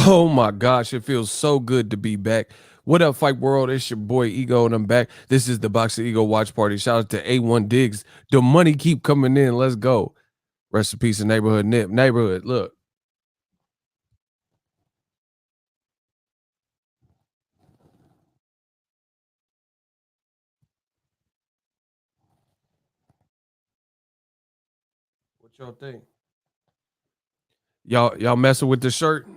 Oh my gosh, it feels so good to be back. What up, Fight World? It's your boy Ego, and I'm back. This is the Boxingego watch party. Shout out to A1 Diggs. The money keep coming in. Let's go. Rest in peace, in neighborhood nip. Neighborhood, look. What y'all think? Y'all messing with the shirt?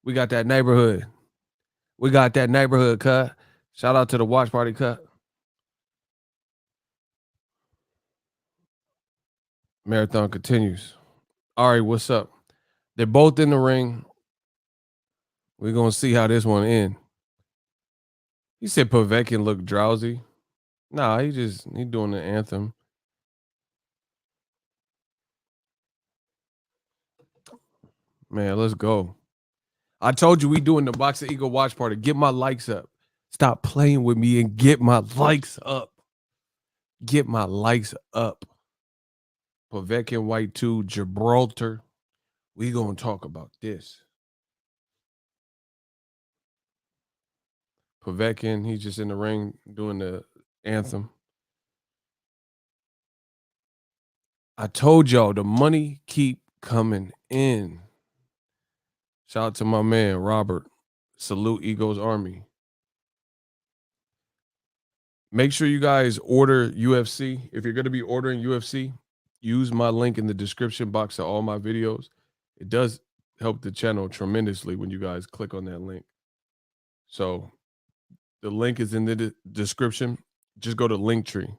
We got that neighborhood. We got that neighborhood cut. Shout out to the watch party cut. Marathon continues. Ari, what's up? They're both in the ring. We're gonna see how this one ends. He said Povetkin looked drowsy. Nah, he doing the anthem. Man, let's go. I told you we doing the Boxingego watch party. Get my likes up. Stop playing with me and get my likes up. Get my likes up. Povetkin Whyte 2, Gibraltar. We gonna talk about this. Povetkin, he's just in the ring doing the anthem. I told y'all the money keep coming in. Shout out to my man Robert. Salute Ego's Army. Make sure you guys order UFC. If you're going to be ordering UFC, use my link in the description box of all my videos. It does help the channel tremendously when you guys click on that link. So the link is in the description. Just go to Linktree.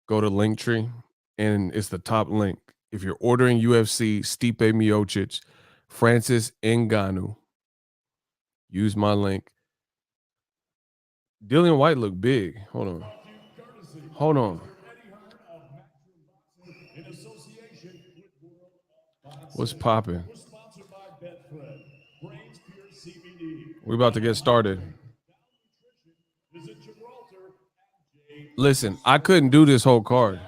Go to Linktree, and it's the top link. If you're ordering UFC, Stipe Miocic, Francis Ngannou, use my link. Dillian Whyte looked big. Hold on. Hold on. What's popping? We're about to get started. Listen, I couldn't do this whole card.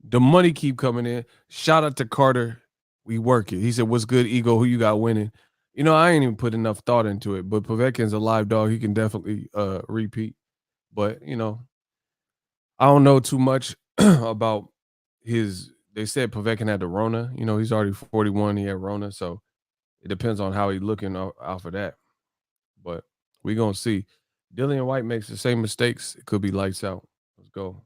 The money keep coming in. Shout out to Carter. We work it. He said, "What's good, Ego? Who you got winning?" You know, I ain't even put enough thought into it, but Povetkin's a live dog. He can definitely repeat. But, you know, I don't know too much about his. They said Povetkin had the Rona. You know, he's already 41. He had Rona. So it depends on how he's looking off of that. But we going to see. Dillian Whyte makes the same mistakes. It could be lights out. Let's go.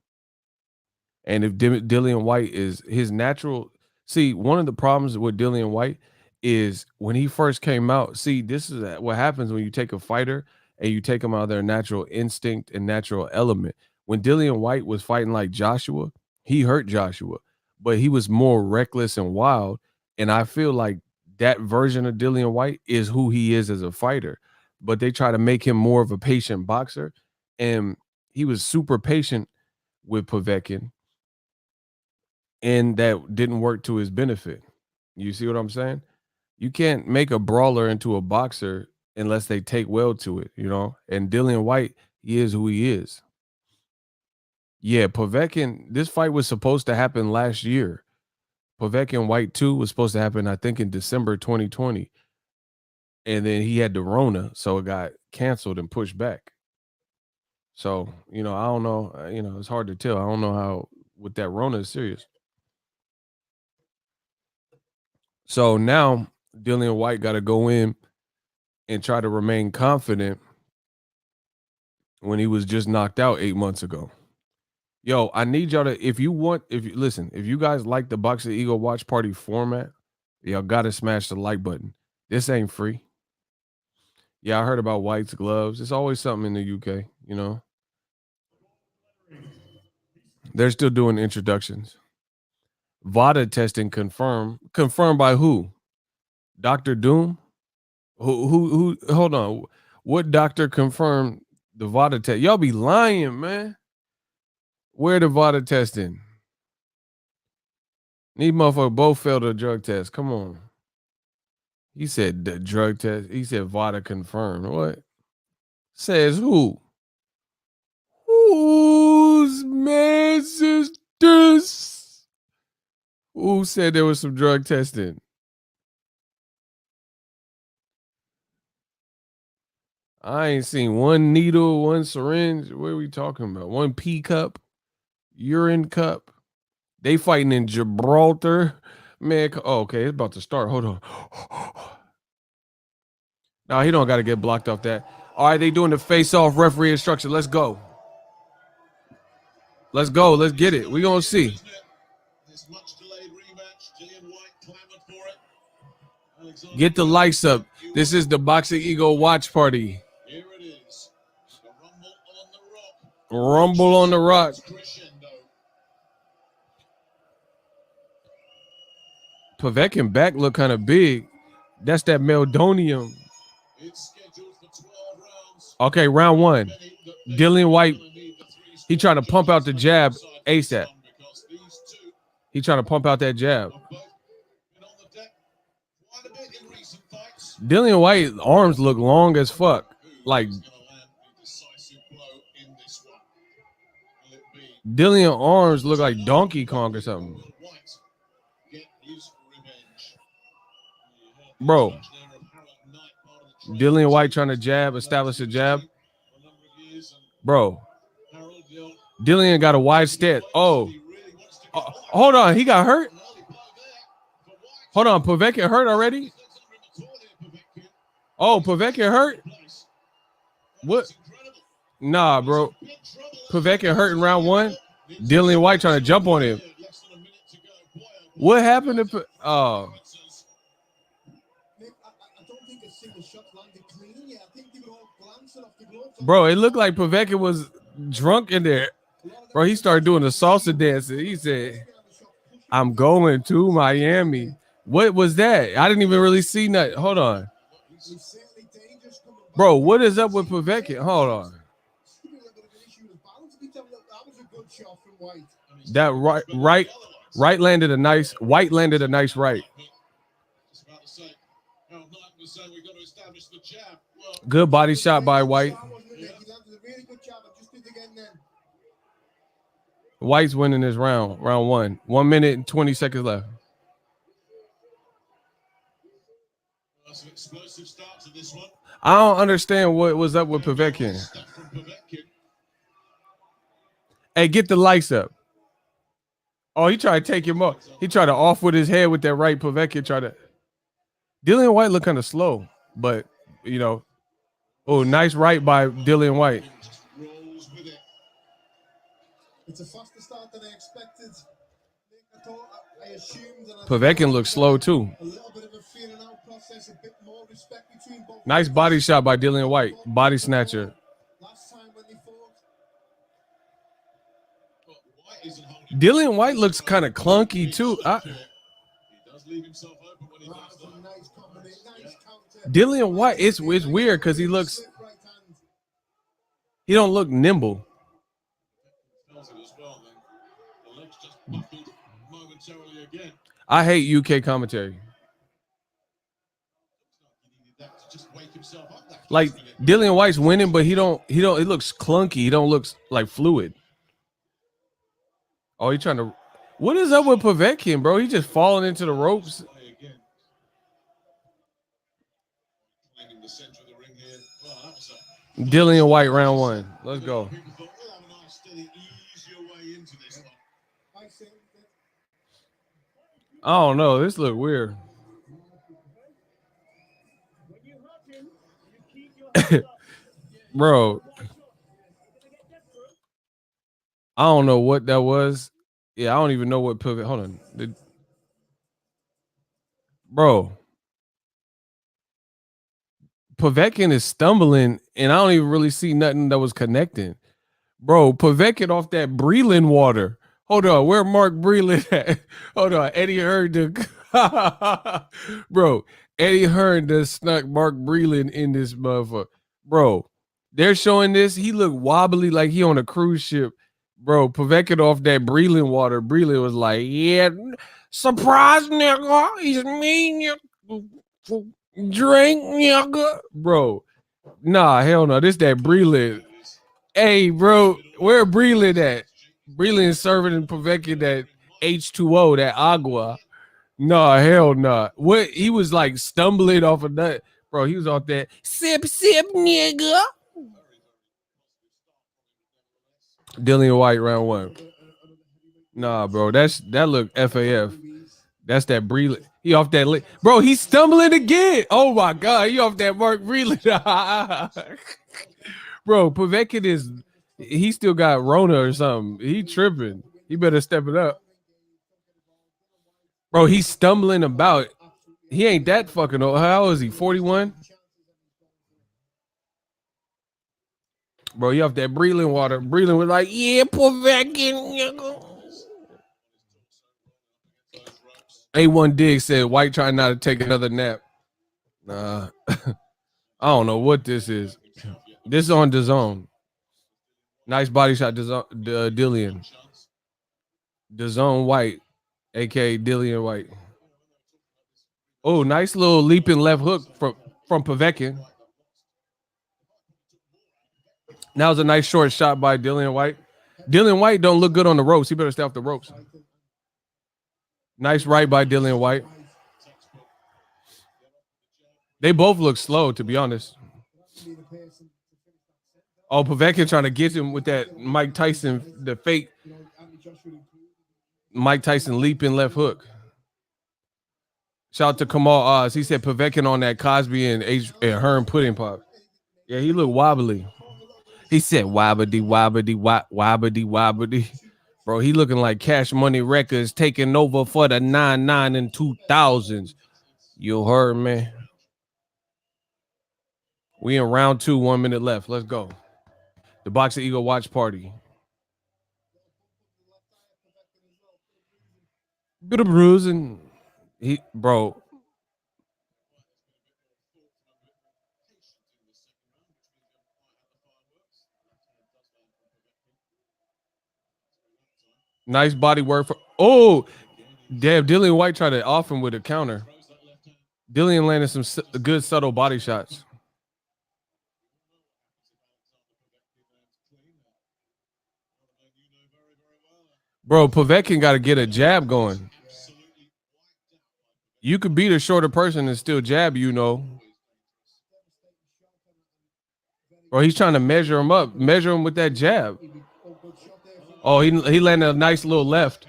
And if Dillian Whyte is his natural, see, one of the problems with Dillian Whyte is when he first came out. See, this is what happens when you take a fighter and you take them out of their natural instinct and natural element. When Dillian Whyte was fighting like Joshua, he hurt Joshua, but he was more reckless and wild. And I feel like that version of Dillian Whyte is who he is as a fighter. But they try to make him more of a patient boxer, and he was super patient with Povetkin, and that didn't work to his benefit. You see what I'm saying? You can't make a brawler into a boxer unless they take well to it, you know? And Dillian Whyte, he is who he is. Yeah, Povetkin, this fight was supposed to happen last year. Povetkin Whyte 2 was supposed to happen, I think, in December 2020. And then he had the Rona, so it got canceled and pushed back. So, you know, I don't know. You know, it's hard to tell. I don't know how with that Rona is serious. So now Dillian Whyte got to go in and try to remain confident when he was just knocked out 8 months ago. Yo, I need y'all to, if you listen, if you guys like the Boxingego watch party format, y'all got to smash the like button. This ain't free. Yeah, I heard about Whyte's gloves. It's always something in the UK, you know. They're still doing introductions. VADA testing confirmed. Confirmed by who? Dr. Doom? Who hold on. What doctor confirmed the VADA test? Y'all be lying, man. Where the VADA testing? These motherfuckers both failed a drug test. Come on. He said the drug test. He said VADA confirmed. What? Says who? Who's man sisters? Who said there was some drug testing? I ain't seen one needle, one syringe. What are we talking about? One pee cup, urine cup. They fighting in Gibraltar. Man, okay, it's about to start. Hold on. No, he don't got to get blocked off that. All right, they doing the face-off referee instruction. Let's go. Let's go. Let's get it. We gonna see. This much delayed rematch. Dillian Whyte clamored for it. Get the lights up. This is the Boxingego watch party. Here it is. The rumble on the rock. Povetkin back look kind of big. That's that meldonium. Okay, round one. Dillian Whyte. He trying to pump out the jab ASAP. He trying to pump out that jab. Dillian Whyte's arms look long as fuck. Like Dillian arms look like Donkey Kong or something. Bro. Dillian Whyte trying to jab, establish a jab. Bro. Dillian got a wide stance. Oh. Hold on. He got hurt? Hold on. Povetkin hurt already? Oh, Povetkin hurt? What? Nah, bro. Povetkin hurt in round one. Dillian Whyte trying to jump on him. What happened to... Oh. Bro, it looked like Povetkin was drunk in there. Bro, he started doing the salsa dancing. He said, I'm going to Miami. What was that? I didn't even really see nothing. Hold on. Bro, what is up with Povetkin? Hold on. That right landed a nice, Whyte landed a nice right. Good body shot by Whyte. Whyte's winning this round one. 1 minute and 20 seconds left. I don't understand what was up with Povetkin. Hey, get the lights up. Oh, he tried to take him off. He tried to off with his head with that right. Povetkin tried to. Dillian Whyte looked kind of slow, but, you know. Oh, nice right by Dillian Whyte. It's a faster start than I expected. Povetkin looks slow too. A little bit of a feeling out process, a bit more respect between both. Nice body shot by Dillian Whyte. Body snatcher. Last time when they fought. Dillian Whyte looks kind of clunky too. Dillian Whyte, it's weird because he don't look nimble. I hate UK commentary. Like Dillian Whyte's winning, but he don't. It looks clunky. He don't look like fluid. Oh, he trying to. What is up with Povetkin, bro? He just falling into the ropes. Dillian Whyte round one. Let's go. I don't know. This look weird. Bro. I don't know what that was. Yeah, I don't even know what pivot. Hold on. Bro. Povetkin is stumbling, and I don't even really see nothing that was connecting. Bro, Povetkin off that Breland water. Hold on, where Mark Breland at? Hold on, Eddie Hearn. Bro, Eddie Hearn just snuck Mark Breland in this motherfucker. Bro, they're showing this. He looked wobbly like he on a cruise ship. Bro, Povetkin off that Breland water. Breland was like, yeah, surprise, nigga. He's mean, nigga. Drink, nigga. Bro, nah, hell no. This that Breland. Hey, bro, where Breland at? Breland serving Povetkin that H2O, that agua. No, hell no. Nah. What he was like stumbling off of that, bro. He was off that sip nigga. Dillian Whyte round one. Nah, bro, that look FAF. That's that Breland. He off that bro. He's stumbling again. Oh my god, he off that Mark Breland. Bro, Povetkin is he still got Rona or something. He tripping. He better step it up. Bro, he's stumbling about. He ain't that fucking old. How old is he? 41? Bro, you off that Breland water. Breland was like, yeah, Povetkin. A1 Dig said Whyte trying not to take another nap. Nah. I don't know what this is. This is on DAZN. Nice body shot, Dillian. DAZN Whyte, aka Dillian Whyte. Oh, nice little leaping left hook from Povetkin. That was a nice short shot by Dillian Whyte. Dillian Whyte don't look good on the ropes. He better stay off the ropes. Nice right by Dillian Whyte. They both look slow, to be honest. Oh, Povetkin trying to get him with that Mike Tyson, the fake Mike Tyson leaping left hook. Shout out to Kamal Oz. He said Povetkin on that Cosby and Hearn pudding pop. Yeah, he looked wobbly. He said wobbly, wobbly, wobbly, wobbly. Bro, he looking like Cash Money Records taking over for the 99 and 2000s. You heard me? We in round 2, 1 minute left. Let's go. The Boxingego watch party. Bit of bruising. Bro. Nice body work for. Oh, damn. Dillian Whyte tried to off him with a counter. Dillian landed some good subtle body shots. Bro, Povetkin got to get a jab going. You could beat a shorter person and still jab, you know. Bro, he's trying to measure him up. Measure him with that jab. Oh, he landed a nice little left.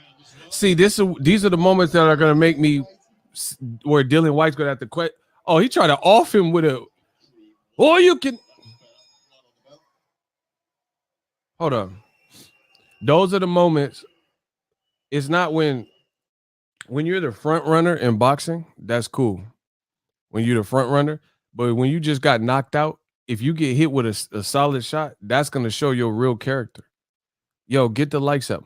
See, these are the moments that are going to make me where Dillian Whyte's going to have to quit. Oh, he tried to off him with a. Oh, you can. Hold on. Those are the moments. It's not when you're the front runner in boxing, that's cool. When you're the front runner, but when you just got knocked out, if you get hit with a solid shot, that's going to show your real character. Yo, get the likes up.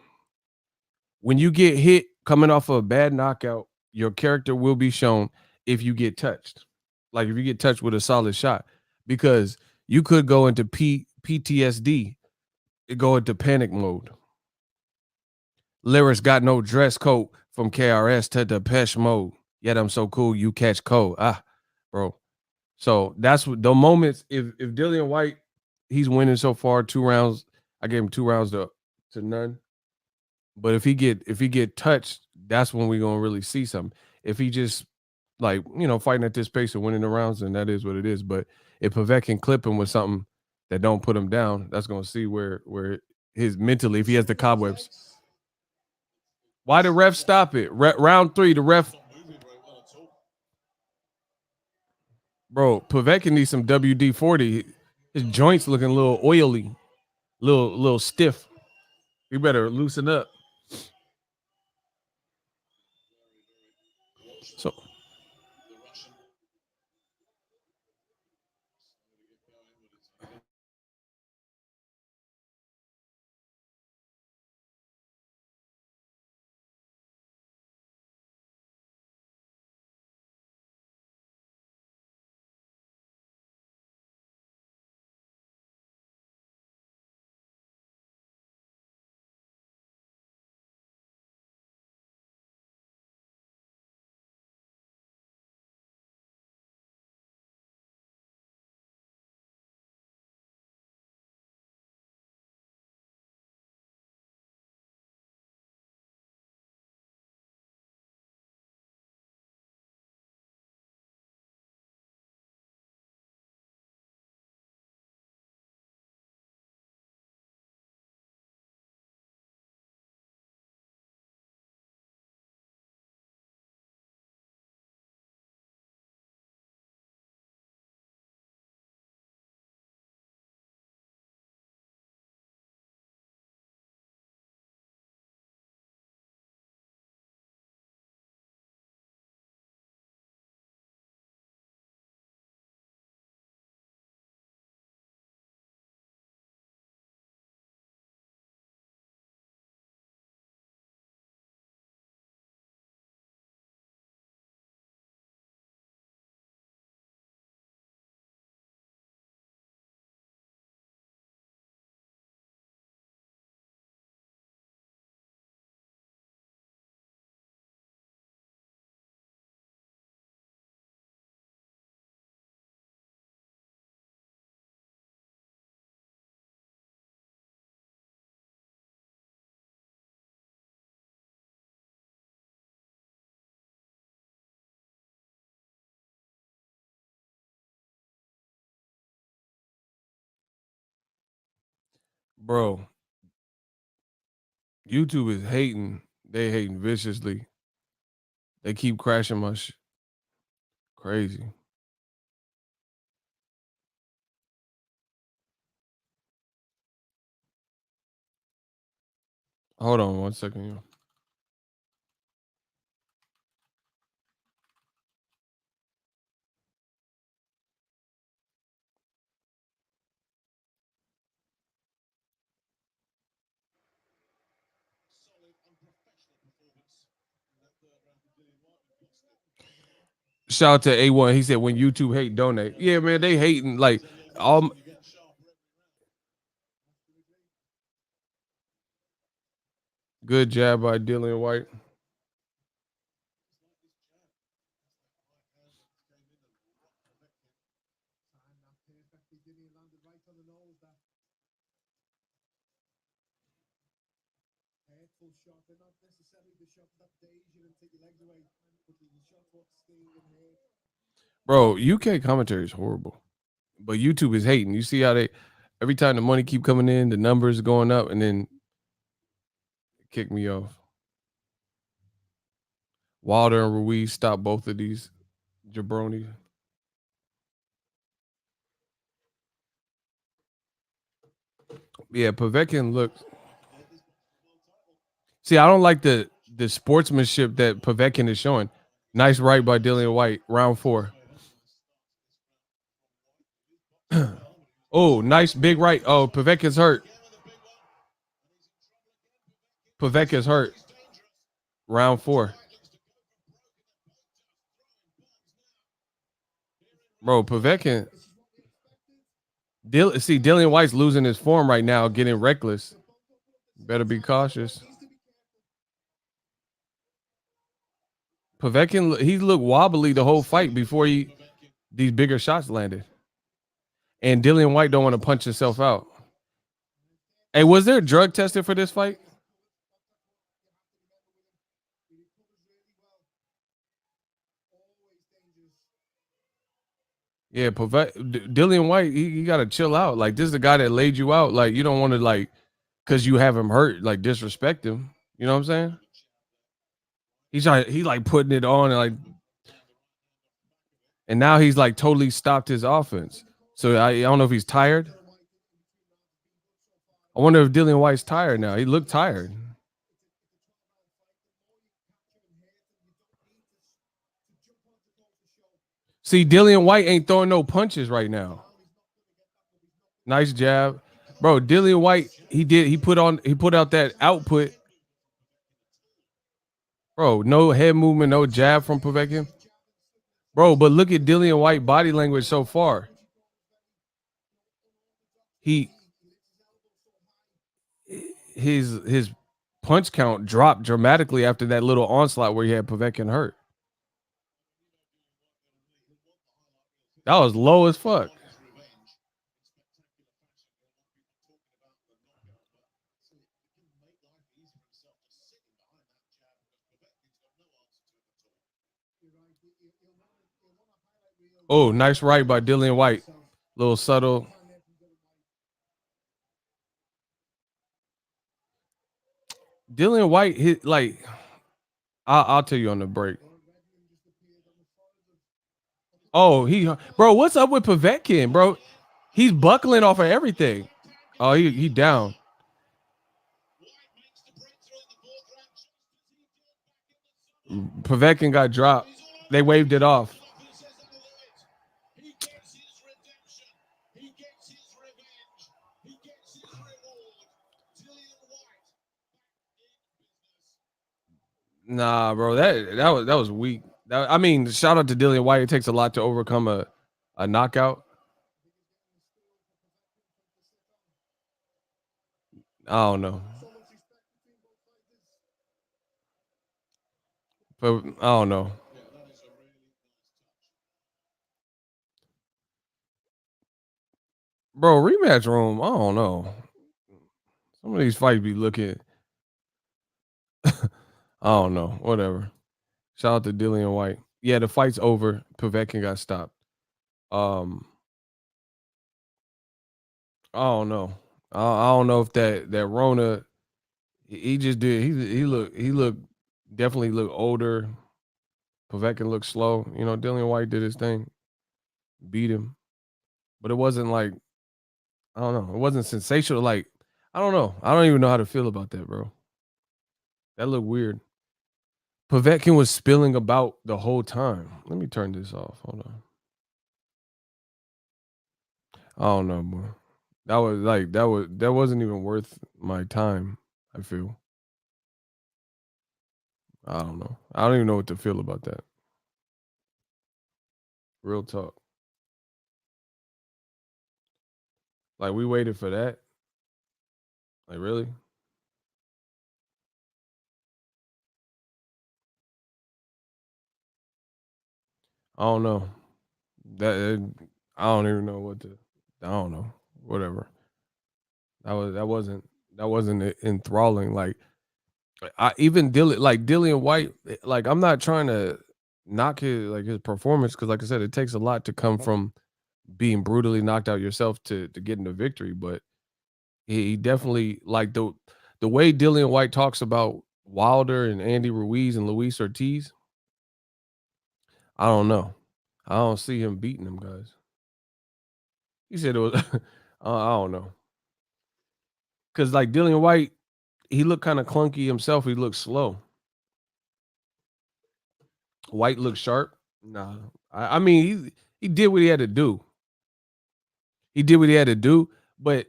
When you get hit coming off of a bad knockout, your character will be shown if you get touched. Like if you get touched with a solid shot, because you could go into PTSD, go into panic mode. Lyrics got no dress code from KRS to Depeche Mode. Yet I'm so cool, you catch cold. Bro. So that's what the moments. If Dillian Whyte, he's winning so far, 2 rounds. I gave him 2 rounds to none. But if he get touched, that's when we're gonna really see something. If he just like fighting at this pace and winning the rounds, then that is what it is. But if Povetkin can clip him with something that don't put him down, that's gonna see where his mentally, if he has the cobwebs. Why the ref stop it? Round 3, the ref. Bro, Povetkin needs some WD-40. His joints looking a little oily, little stiff. We better loosen up. So Bro, YouTube is hating. They hating viciously. They keep crashing my crazy. Hold on 1 second. Yo. Shout out to A1. He said when YouTube hate, donate. Yeah, man, they hating like all. Good jab by Dillian Whyte. Bro, UK commentary is horrible, but YouTube is hating. You see how they every time the money keep coming in, the numbers going up, and then kick me off. Wilder and Ruiz stop both of these jabronis. Yeah, Povetkin looks. See, I don't like the sportsmanship that Povetkin is showing. Nice right by Dillian Whyte, round 4. Oh, nice big right. Oh, Povetkin's hurt. Povetkin's hurt. Round 4. Bro, Povetkin. See, Dillian Whyte's losing his form right now, getting reckless. Better be cautious. Povetkin, he looked wobbly the whole fight before these bigger shots landed. And Dillian Whyte don't want to punch himself out. Hey, was there a drug tested for this fight? Yeah, Dillian Whyte, he got to chill out. Like, this is the guy that laid you out. Like, you don't want to, like, because you have him hurt, like, disrespect him. You know what I'm saying? He like putting it on and like, and now he's like totally stopped his offense. So I don't know if he's tired. I wonder if Dillian Whyte's tired now. He looked tired. See, Dillian Whyte ain't throwing no punches right now. Nice jab. Bro, Dillian Whyte, he put out that output. Bro, no head movement, no jab from Povetkin. Bro, but look at Dillian Whyte body language so far. He his punch count dropped dramatically after that little onslaught where he had Povetkin hurt. That was low as fuck. Oh, nice right by Dillian Whyte. Little subtle. Dillian Whyte hit like I'll tell you on the break. Oh, bro, what's up with Povetkin, bro? He's buckling off of everything. Oh, he down. Povetkin got dropped. They waved it off. Nah, bro, that was weak. I mean, shout out to Dillian Whyte. It takes a lot to overcome a knockout. I don't know, but I don't know, bro. Rematch room. I don't know. Some of these fights be looking. I don't know. Whatever. Shout out to Dillian Whyte. Yeah, the fight's over. Povetkin got stopped. Um, I don't know. I don't know if that Rona. He just did. He looked definitely looked older. Povetkin looked slow. You know, Dillian Whyte did his thing, beat him, but it wasn't like I don't know. It wasn't sensational. Like I don't know. I don't even know how to feel about that, bro. That looked weird. Povetkin was spilling about the whole time. Let me turn this off. Hold on. I don't know, bro. That wasn't even worth my time. I feel. I don't know. I don't even know what to feel about that. Real talk. Like we waited for that. Like really? I don't know. I don't even know what to. I don't know. Whatever. That wasn't enthralling. Like I even Dillian White. Like I'm not trying to knock his performance because like I said, it takes a lot to come from being brutally knocked out yourself to getting the victory. But he definitely like the way Dillian White talks about Wilder and Andy Ruiz and Luis Ortiz. I don't know. I don't see him beating them guys. He said it was. I don't know because like Dillian White, he looked kind of clunky himself. He looked slow. White looked sharp. Nah, I mean he did what he had to do. He did what he had to do, but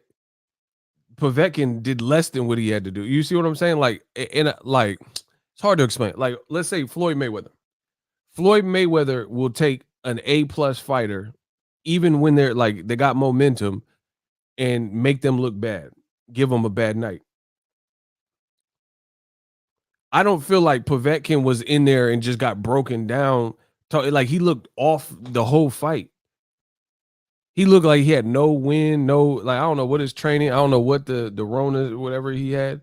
Povetkin did less than what he had to do. You see what I'm saying? Like, like it's hard to explain. Like, let's say Floyd Mayweather. Floyd Mayweather will take an A+ fighter, even when they're like they got momentum, and make them look bad, give them a bad night. I don't feel like Povetkin was in there and just got broken down. Like he looked off the whole fight. He looked like he had no wind, no like I don't know what his training, I don't know what the Rona whatever he had,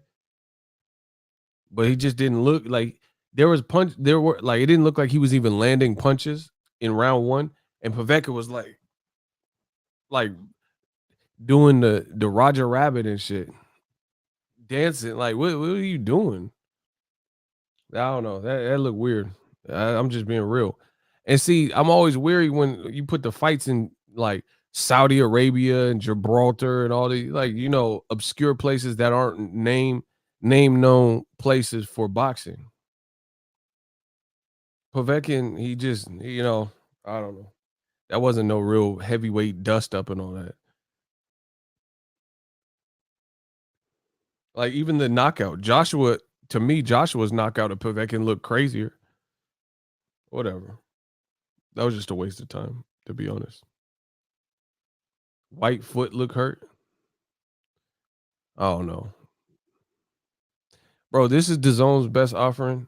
but he just didn't look like there were like it didn't look like he was even landing punches in round 1 and Povetkin was like doing the Roger Rabbit and shit, dancing like what are you doing? I don't know. That looked weird. I'm just being real. And see, I'm always weary when you put the fights in like Saudi Arabia and Gibraltar and all the like, obscure places that aren't name known places for boxing. Povetkin, I don't know. That wasn't no real heavyweight dust up and all that. Like even the knockout, to me, Joshua's knockout of Povetkin looked crazier. Whatever. That was just a waste of time, to be honest. White foot look hurt. I don't know. Bro, this is DAZN's best offering.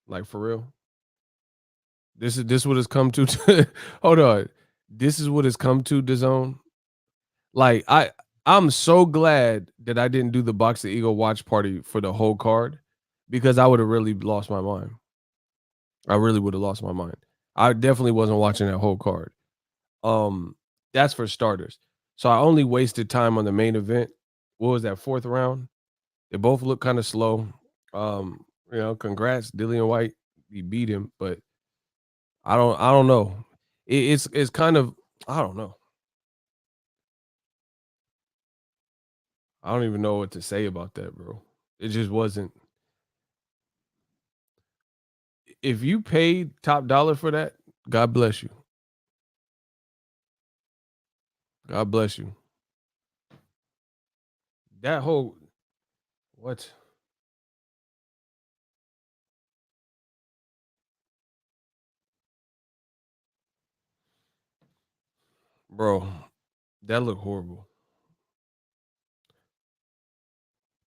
Like for real. This what has come to hold on. This is what has come to DAZN. Like I'm so glad that I didn't do the Boxingego watch party for the whole card because I would have really lost my mind. I really would have lost my mind. I definitely wasn't watching that whole card. Um, that's for starters. So I only wasted time on the main event. What was that, fourth round? They both look kind of slow. Congrats, Dillian White. He beat him, but I don't know. It's kind of I don't know. I don't even know what to say about that, bro. It just wasn't. If you paid top dollar for that, God bless you. God bless you. That whole what, bro? That looked horrible.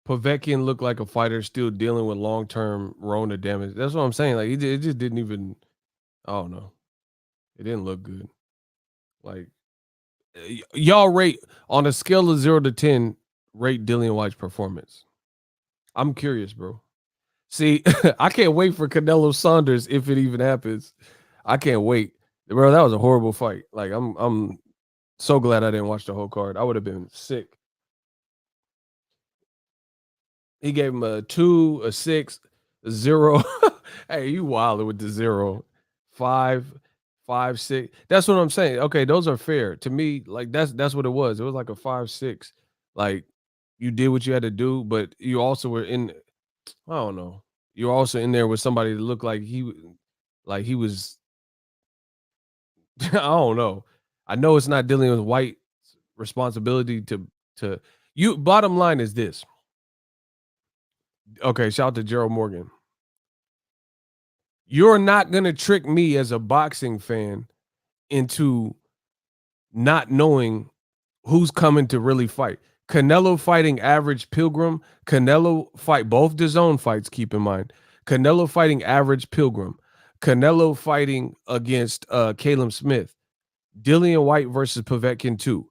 Povetkin looked like a fighter still dealing with long term Rona damage. That's what I'm saying. Like it just didn't even. I don't know. It didn't look good. Like y'all rate on a scale of 0 to 10. Rate Dillian White's performance. I'm curious, bro. See, I can't wait for Canelo Saunders if it even happens. I can't wait, bro. That was a horrible fight. Like I'm so glad I didn't watch the whole card. I would have been sick. He gave him a 2, a 6, a 0. Hey, you wildin' with the 0. 5, 5, 6. That's what I'm saying. Okay, those are fair. To me, like that's what it was. It was like a 5, 6. Like you did what you had to do, but you also were in I don't know. You're also in there with somebody that looked like he was I don't know. I know it's not dealing with White's responsibility to you bottom line is this. Okay, shout out to Gerald Morgan. You're not going to trick me as a boxing fan into not knowing who's coming to really fight. Canelo fighting Average Pilgrim. Canelo fight both the zone fights, keep in mind. Canelo fighting Average Pilgrim. Canelo fighting against Caleb Smith. Dillian Whyte versus Povetkin 2.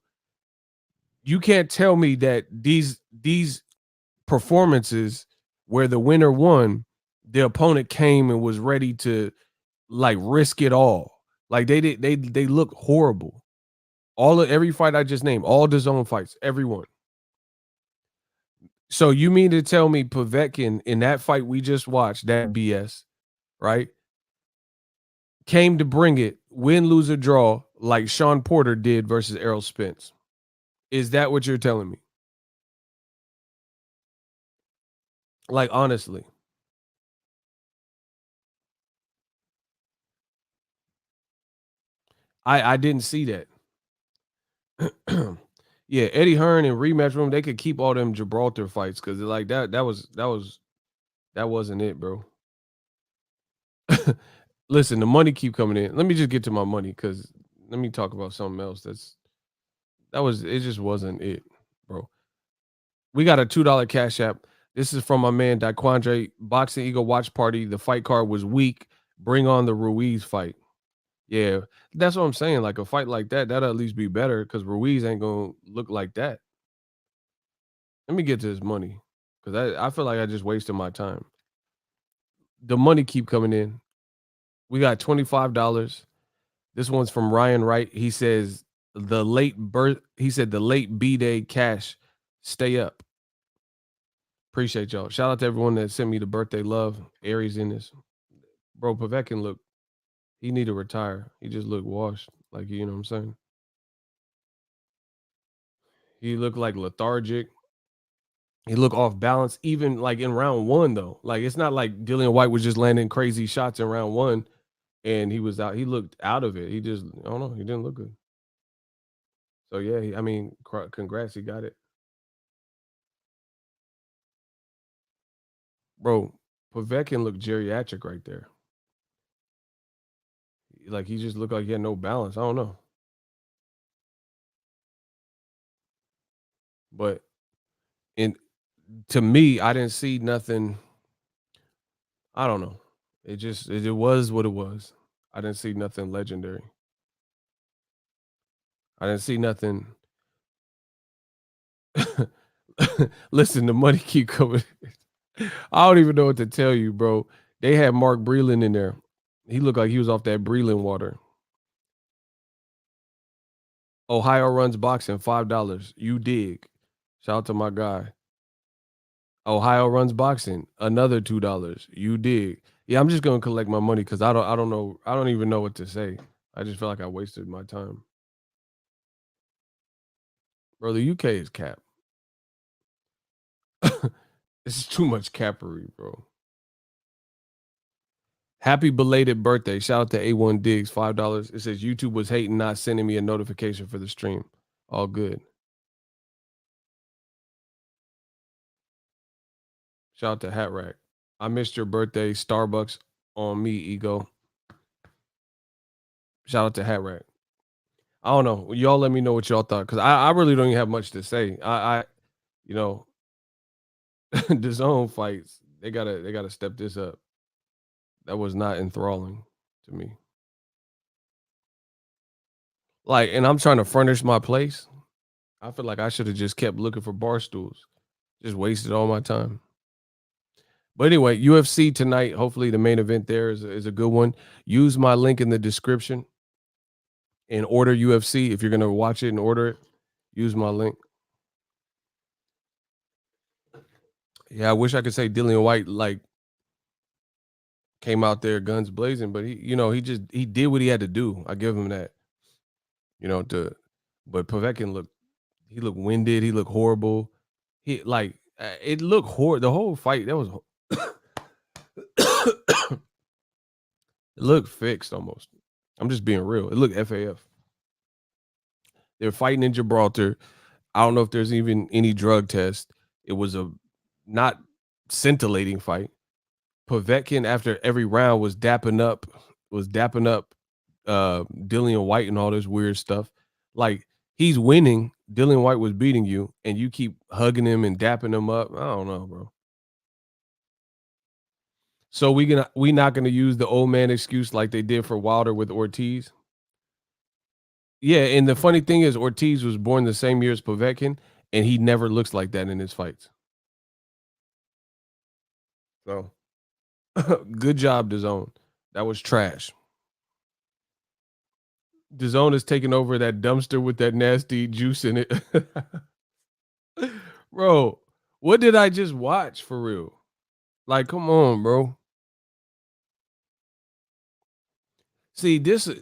You can't tell me that these performances where the winner won, the opponent came and was ready to like risk it all. Like they look horrible. All of every fight I just named, all the zone fights, everyone. So you mean to tell me Povetkin in that fight we just watched, that BS, right? Came to bring it, win, lose, or draw, like Sean Porter did versus Errol Spence. Is that what you're telling me? Like honestly. I didn't see that. Yeah, Eddie Hearn and rematch room, they could keep all them Gibraltar fights because like that wasn't it, bro. Listen, the money keep coming in. Let me just get to my money because let me talk about something else. That was it. Just wasn't it, bro. We got a $2 cash app. This is from my man Daquandre. Boxing Eagle watch party. The fight card was weak. Bring on the Ruiz fight. Yeah, that's what I'm saying. Like a fight like that, that'll at least be better because Ruiz ain't gonna look like that. Let me get to this money because I feel like I just wasted my time. The money keep coming in. We got $25. This one's from Ryan Wright. He says the late birth. He said the late B day cash. Stay up. Appreciate y'all. Shout out to everyone that sent me the birthday love. Aries in this, bro. Povetkin look. He need to retire. He just looked washed. Like you know what I'm saying. He looked like lethargic. He looked off balance. Even like in round one though. Like it's not like Dillian Whyte was just landing crazy shots in round one and he was out. He looked out of it. He just I don't know. He didn't look good. So yeah, I mean, congrats, he got it, bro. Povetkin looked geriatric right there. Like he just looked like he had no balance. I don't know, but in to me, I didn't see nothing. I don't know. It was what it was. I didn't see nothing legendary. I didn't see nothing. Listen, the money keep coming. I don't even know what to tell you, bro. They had Mark Breland in there. He looked like he was off that Breland water. Ohio runs boxing, $5. You dig. Shout out to my guy. Ohio runs boxing, another $2. You dig. Yeah, I'm just gonna collect my money because I don't know. I don't even know what to say. I just feel like I wasted my time. Bro, the UK is cap. It's too much capery, bro. Happy belated birthday. Shout out to A1 Diggs, $5. It says YouTube was hating not sending me a notification for the stream. All good. Shout out to Hat Rack. I missed your birthday. Starbucks on me, ego. Shout out to Hat Rack. I don't know. Y'all let me know what y'all thought because I really don't even have much to say. You know, the zone fights, they gotta step this up. That was not enthralling to me. Like, and I'm trying to furnish my place. I feel like I should have just kept looking for bar stools. Just wasted all my time. But anyway, UFC tonight. Hopefully, the main event there is a good one. Use my link in the description and order UFC if you're gonna watch it and order it. Use my link. Yeah, I wish I could say Dillian Whyte like came out there guns blazing, but he did what he had to do. I give him that. To but Povetkin looked winded. He looked horrible. It looked horrible. The whole fight that was it looked fixed almost. I'm just being real. It looked FAF. They're fighting in Gibraltar. I don't know if there's even any drug test. It was a not scintillating fight. Povetkin after every round was dapping up Dillian Whyte and all this weird stuff. Like he's winning. Dillian Whyte was beating you, and you keep hugging him and dapping him up. I don't know, bro. So we not gonna use the old man excuse like they did for Wilder with Ortiz. Yeah, and the funny thing is Ortiz was born the same year as Povetkin, and he never looks like that in his fights. So good job, DAZN. That was trash. DAZN is taking over that dumpster with that nasty juice in it. Bro, what did I just watch for real? Like, come on, bro. See, this is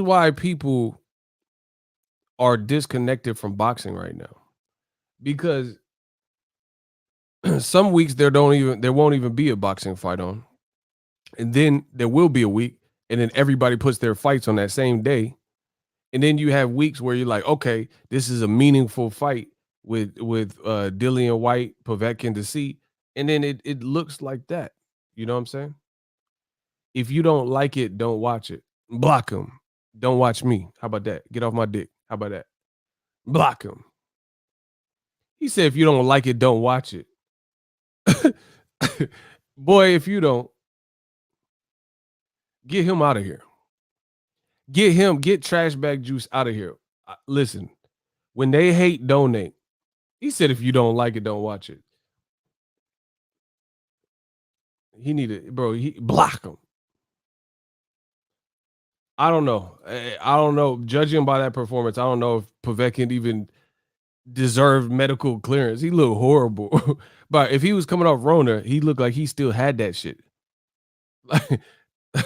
why people are disconnected from boxing right now. Because some weeks there won't even be a boxing fight on. And then there will be a week, and then everybody puts their fights on that same day. And then you have weeks where you're like, okay, this is a meaningful fight with Dillian Whyte, Povetkin to see. And then it looks like that. You know what I'm saying? If you don't like it, don't watch it. Block them. Don't watch me. How about that? Get off my dick. How about that? Block him. He said, if you don't like it, don't watch it. Boy, if you don't, get him out of here. Get trash bag juice out of here. Listen, when they hate, donate. He said, if you don't like it, don't watch it. He needed, bro. He block him. I don't know. I don't know. Judging by that performance, I don't know if Povetkin even deserved medical clearance. He looked horrible. But if he was coming off Rona, he looked like he still had that shit. Like,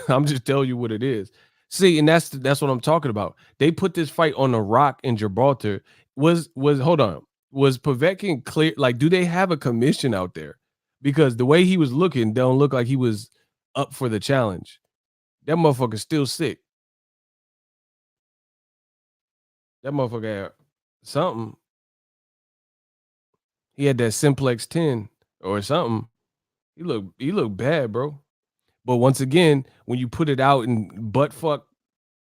I'm just telling you what it is. See, and that's what I'm talking about. They put this fight on the rock in Gibraltar. Was hold on. Was Povetkin clear? Like, do they have a commission out there? Because the way he was looking, don't look like he was up for the challenge. That motherfucker's still sick. That motherfucker had something. He had that simplex 10 or something. He looked bad, bro. But once again, when you put it out in butt fuck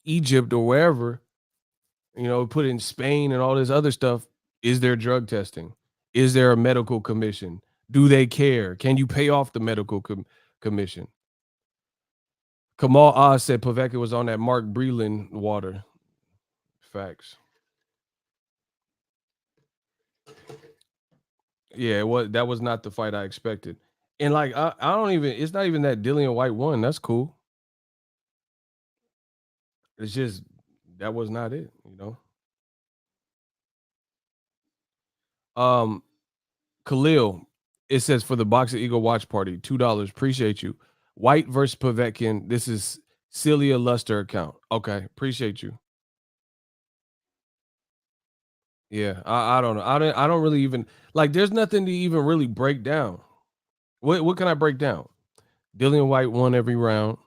Egypt or wherever, put in Spain and all this other stuff, is there drug testing? Is there a medical commission? Do they care? Can you pay off the medical commission? Kamal Oz said Povetkin was on that Mark Breland water. Facts. Yeah, that was not the fight I expected. And like I don't even it's not even that Dillian Whyte won. That's cool. It's just that was not it. Um Khalil, it says for the Boxingego watch party, $2. Appreciate you. Whyte versus Povetkin. This is Celia Luster account. Okay, appreciate you. Yeah, I don't know. I don't really even like there's nothing to even really break down. What can I break down? Dillian Whyte won every round.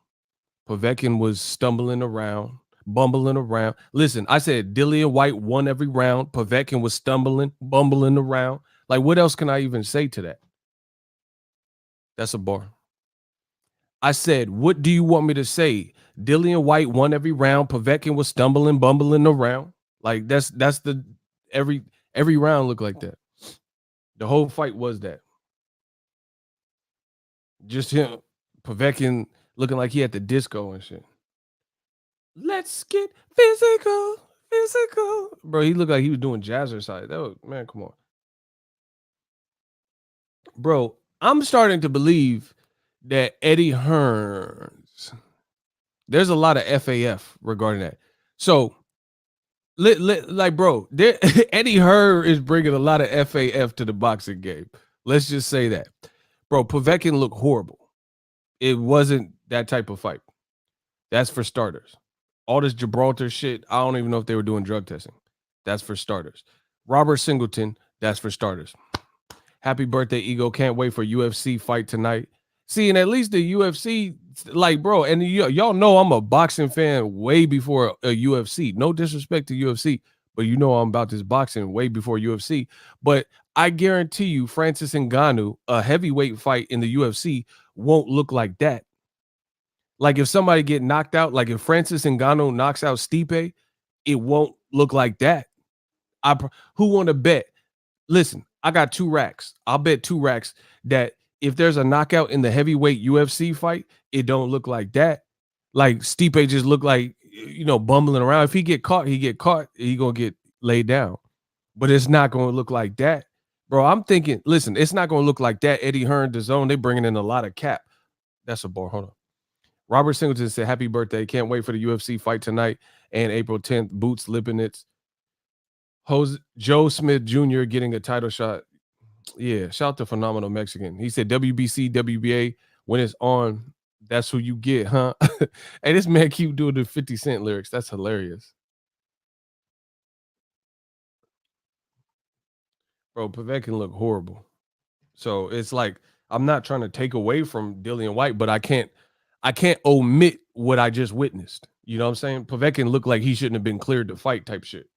Povetkin was stumbling around, bumbling around. Listen, I said Dillian Whyte won every round. Povetkin was stumbling, bumbling around. Like, what else can I even say to that? That's a bar. I said, what do you want me to say? Dillian Whyte won every round. Povetkin was stumbling, bumbling around. Like that's the every round looked like that. The whole fight was that. Just him, Povetkin looking like he had the disco and shit. Let's get physical, physical. Bro, he looked like he was doing jazzercise. That was, man, come on. Bro, I'm starting to believe that Eddie Hearns, there's a lot of FAF regarding that. So Like, bro, Eddie Hearn is bringing a lot of FAF to the boxing game. Let's just say that, bro. Povetkin looked horrible. It wasn't that type of fight. That's for starters. All this Gibraltar shit, I don't even know if they were doing drug testing. That's for starters. Robert Singleton, that's for starters. Happy birthday, Ego. Can't wait for UFC fight tonight. See, and at least the UFC, like, bro, and y'all know I'm a boxing fan way before a UFC. No disrespect to UFC, but you know I'm about this boxing way before UFC. But I guarantee you, Francis Ngannou, a heavyweight fight in the UFC, won't look like that. Like if somebody get knocked out, like if Francis Ngannou knocks out Stipe, it won't look like that. Who want to bet? Listen, I got 2 racks. I'll bet 2 racks that if there's a knockout in the heavyweight UFC fight, it don't look like that. Like Stipe just look like, bumbling around. If he get caught, he get caught. He gonna get laid down. But it's not gonna look like that, bro. I'm thinking, listen, it's not gonna look like that. Eddie Hearn, DAZN, they bringing in a lot of cap. That's a bar. Hold on. Robert Singleton said, "Happy birthday! Can't wait for the UFC fight tonight and April 10th. Boots Lipinets, Joe Smith Jr. getting a title shot. Yeah, shout out to Phenomenal Mexican. He said WBC, WBA, when it's on, that's who you get, huh?" Hey, this man keep doing the 50 Cent lyrics. That's hilarious. Bro, Povetkin look horrible. So it's like I'm not trying to take away from Dillian Whyte, but I can't omit what I just witnessed. You know what I'm saying? Povetkin looked like he shouldn't have been cleared to fight type shit.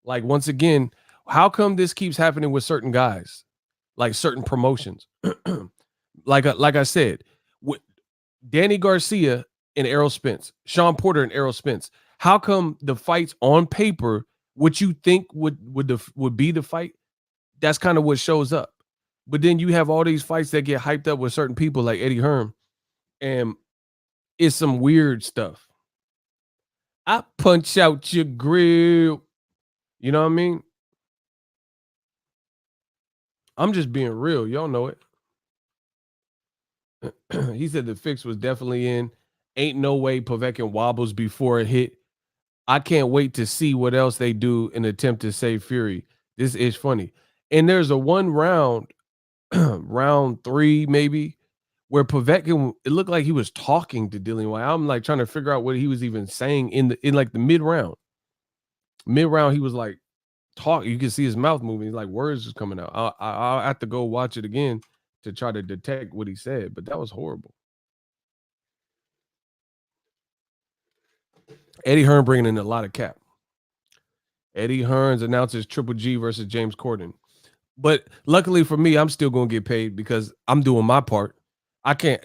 Like once again, how come this keeps happening with certain guys? Like certain promotions. like I said, with Danny Garcia and Errol Spence, Sean Porter and Errol Spence. How come the fights on paper, what you think would be the fight, that's kind of what shows up. But then you have all these fights that get hyped up with certain people like Eddie Hearn, and it's some weird stuff. I punch out your grill. You know what I mean? I'm just being real. Y'all know it. He said the fix was definitely in. Ain't no way Povetkin wobbles before it hit. I can't wait to see what else they do in attempt to save Fury. This is funny. And there's a one round, round 3 maybe, where Povetkin, it looked like he was talking to Dillian Whyte. I'm like trying to figure out what he was even saying in like the mid round. Mid round, he was like talk. You can see his mouth moving. Like words is coming out. I'll have to go watch it again to try to detect what he said, but that was horrible. Eddie Hearn bringing in a lot of cap. Eddie Hearns announces Triple G versus James Corden. But luckily for me, I'm still going to get paid because I'm doing my part. I can't.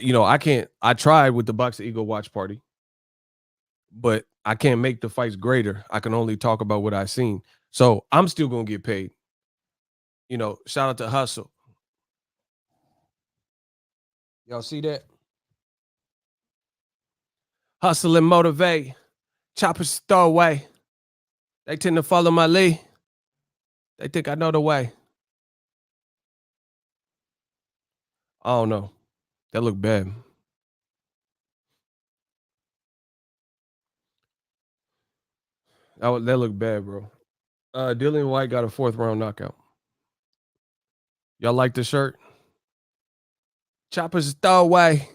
I tried with the Boxingego watch party, but I can't make the fights greater. I can only talk about what I've seen. So I'm still going to get paid. Shout out to Hustle. Y'all see that? Hustle and motivate. Choppers throw away. They tend to follow my lead. They think I know the way. I don't know. That looked bad. That looked bad, bro. Dillian Whyte got a 4th round knockout. Y'all like the shirt? Choppers throw away.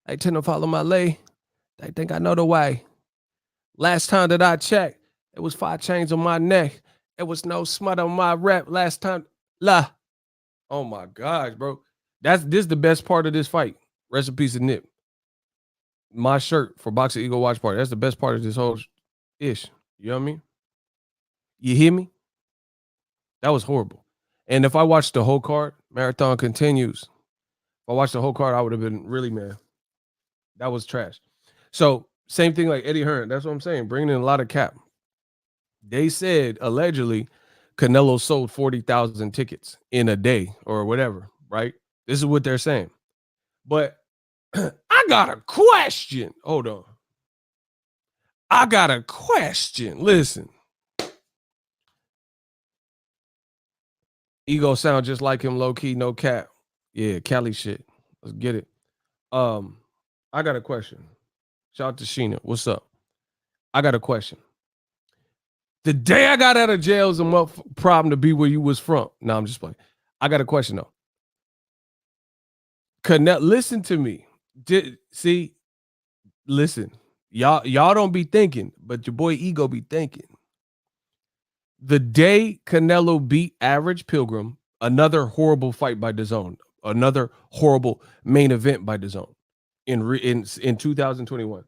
They tend to follow my lead. They think I know the way. Last time that I checked, it was 5 chains on my neck. It was no smut on my rep. Last time, la. Oh my gosh, bro. This is the best part of this fight. Rest in peace of Nip. My shirt for Boxingego watch party. That's the best part of this whole ish. You know what I mean? You hear me? That was horrible. And if I watched the whole card, marathon continues. If I watched the whole card, I would have been really mad. That was trash. So same thing like Eddie Hearn. That's what I'm saying. Bringing in a lot of cap. They said allegedly Canelo sold 40,000 tickets in a day or whatever, right? This is what they're saying. But I got a question. Hold on. I got a question. Listen. Ego sound just like him, low key, no cap. Yeah, Cali shit. Let's get it. I got a question. Shout out to Sheena. What's up? I got a question. The day I got out of jail is a problem to be where you was from. No, I'm just playing. I got a question though. Listen to me. Listen. Y'all don't be thinking, but your boy Ego be thinking. The day Canelo beat Average Pilgrim, another horrible fight by DAZN, another horrible main event by DAZN in 2021.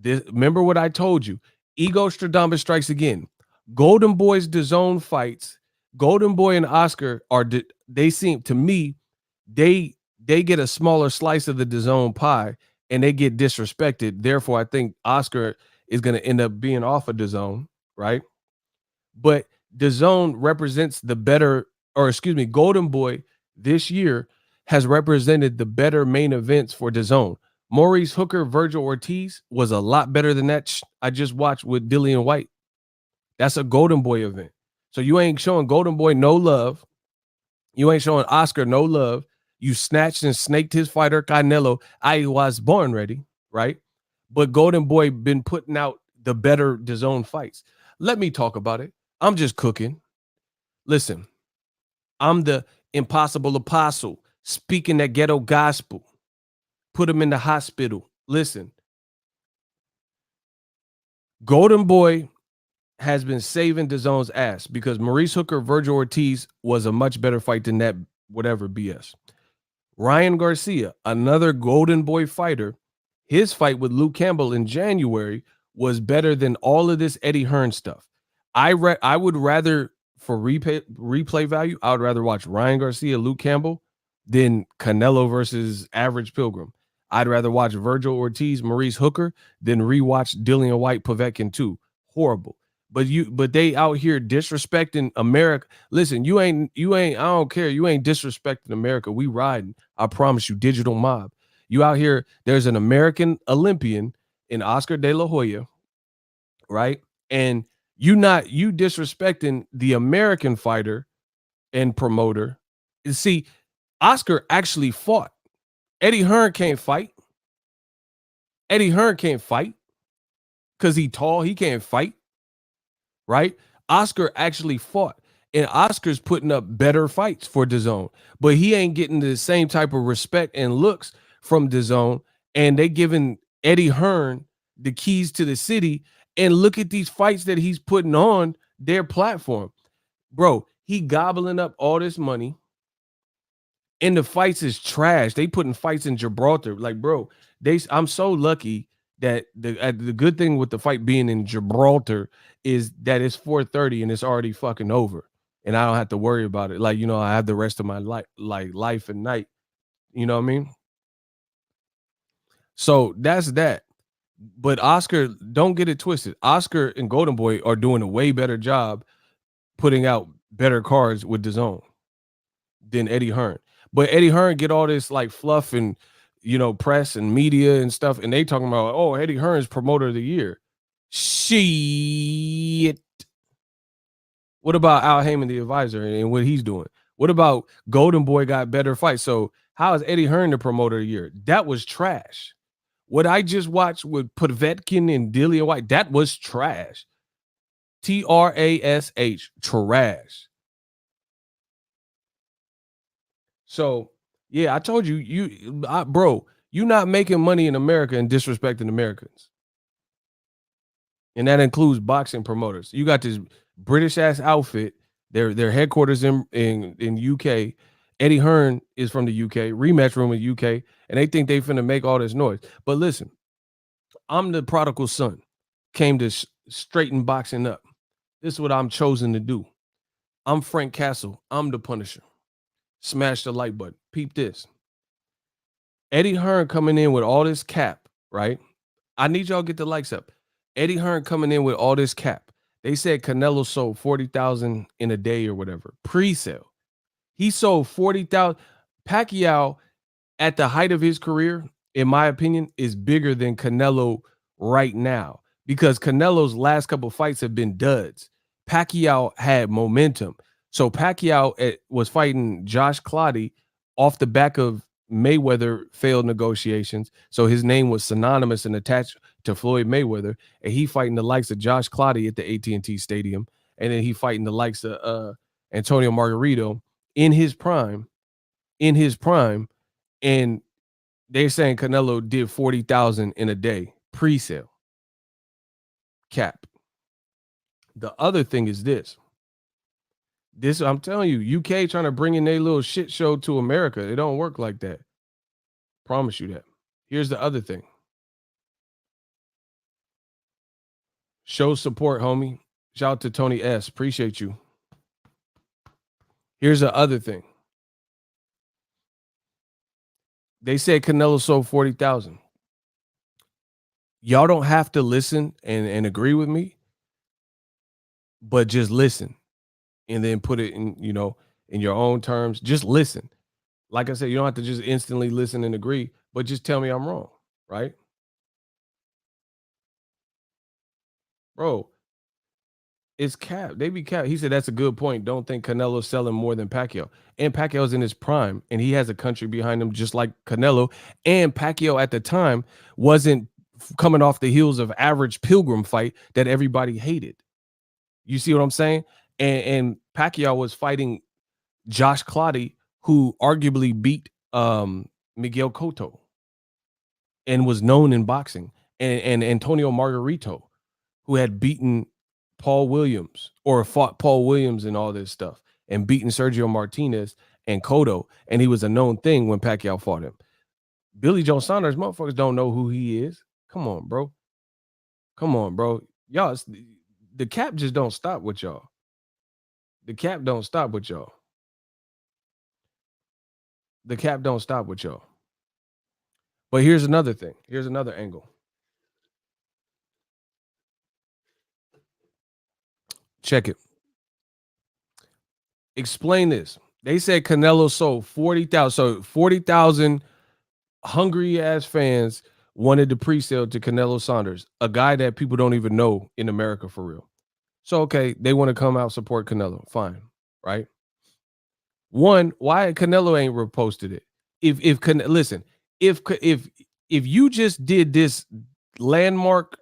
Remember what I told you. Ego Stradamus strikes again. Golden Boy's DAZN fights, Golden Boy and Oscar they seem to me, they get a smaller slice of the DAZN pie and they get disrespected. Therefore, I think Oscar is going to end up being off of DAZN, right? But DAZN represents the better, or excuse me, Golden Boy this year has represented the better main events for DAZN. Maurice Hooker, Virgil Ortiz was a lot better than that I just watched with Dillian Whyte. That's a Golden Boy event. So you ain't showing Golden Boy no love. You ain't showing Oscar no love. You snatched and snaked his fighter Canelo. I was born ready, right? But Golden Boy been putting out the better DAZN fights. Let me talk about it. I'm just cooking. Listen, I'm the impossible apostle speaking that ghetto gospel. Put him in the hospital. Listen, Golden Boy has been saving DAZN's ass because Maurice Hooker, Virgil Ortiz was a much better fight than that whatever BS. Ryan Garcia, another Golden Boy fighter, his fight with Luke Campbell in January was better than all of this Eddie Hearn stuff. I would rather, for replay value, I would rather watch Ryan Garcia, Luke Campbell than Canelo versus Average Pilgrim. I'd rather watch Virgil Ortiz, Maurice Hooker than rewatch Dillian Whyte, Povetkin 2. Horrible. But they out here disrespecting America. Listen, you ain't, I don't care. You ain't disrespecting America. We riding. I promise you, digital mob. You out here, there's an American Olympian in Oscar De La Hoya, right? And you disrespecting the American fighter and promoter. You see, Oscar actually fought. Eddie Hearn can't fight. Eddie Hearn can't fight because he tall. He can't fight. Right? Oscar actually fought, and Oscar's putting up better fights for DAZN, but he ain't getting the same type of respect and looks from DAZN, and they giving Eddie Hearn the keys to the city, and look at these fights that he's putting on their platform. Bro, he gobbling up all this money, and the fights is trash. They putting fights in Gibraltar. Like, bro, I'm so lucky that the good thing with the fight being in Gibraltar is that it's 4:30 and it's already fucking over, and I don't have to worry about it. Like, I have the rest of my life and night. You know what I mean? So that's that. But Oscar, don't get it twisted. Oscar and Golden Boy are doing a way better job putting out better cards with DAZN than Eddie Hearn. But Eddie Hearn get all this like fluff and press and media and stuff, and they talking about, oh, Eddie Hearn's promoter of the year. Shit. What about Al Heyman, the advisor, and what he's doing? What about Golden Boy got better fights? So how is Eddie Hearn the promoter of the year? That was trash. What I just watched with Povetkin and Dillian Whyte, that was trash. TRASH, trash. So yeah, I told you, bro, you not making money in America and disrespecting Americans. And that includes boxing promoters. You got this British ass outfit. Their headquarters in UK. Eddie Hearn is from the UK. Rematch room in UK, and they think they finna make all this noise. But listen, I'm the prodigal son. Came to straighten boxing up. This is what I'm chosen to do. I'm Frank Castle. I'm the Punisher. Smash the like button. Peep this. Eddie Hearn coming in with all this cap, right? I need y'all to get the likes up. Eddie Hearn coming in with all this cap. They said Canelo sold 40,000 in a day or whatever. Pre-sale. He sold 40,000. Pacquiao, at the height of his career, in my opinion, is bigger than Canelo right now because Canelo's last couple of fights have been duds. Pacquiao had momentum. So Pacquiao was fighting Josh Clottey off the back of Mayweather failed negotiations. So his name was synonymous and attached to Floyd Mayweather, and he fighting the likes of Josh Clottey at the AT&T Stadium, and then he fighting the likes of Antonio Margarito in his prime, and they're saying Canelo did 40,000 in a day pre-sale. Cap. The other thing is this. I'm telling you, UK trying to bring in their little shit show to America. It don't work like that. Promise you that. Here's the other thing. Show support, homie. Shout out to Tony S. Appreciate you. Here's the other thing. They said Canelo sold 40,000. Y'all don't have to listen and agree with me, but just listen and then put it in, in your own terms. Just listen. Like I said, you don't have to just instantly listen and agree, but just tell me I'm wrong, right? Bro, it's cap. They be cap. He said that's a good point. Don't think Canelo's selling more than Pacquiao. And Pacquiao's in his prime, and he has a country behind him just like Canelo. And Pacquiao at the time wasn't coming off the heels of average Pilgrim fight that everybody hated. You see what I'm saying? And Pacquiao was fighting Josh Clottey, who arguably beat Miguel Cotto and was known in boxing, and Antonio Margarito, who had beaten Paul Williams or fought Paul Williams and all this stuff and beaten Sergio Martinez and Cotto, and he was a known thing when Pacquiao fought him. Billy Joe Saunders, motherfuckers don't know who he is. Come on, bro. Y'all, the cap just don't stop with y'all. The cap don't stop with y'all. The cap don't stop with y'all. But here's another thing. Here's another angle. Check it. Explain this. They said Canelo sold 40,000. So 40,000 hungry ass fans wanted the pre-sale to Canelo Saunders, a guy that people don't even know in America for real. So okay, they want to come out support Canelo. Fine, right? One, why Canelo ain't reposted it? Listen, if you just did this landmark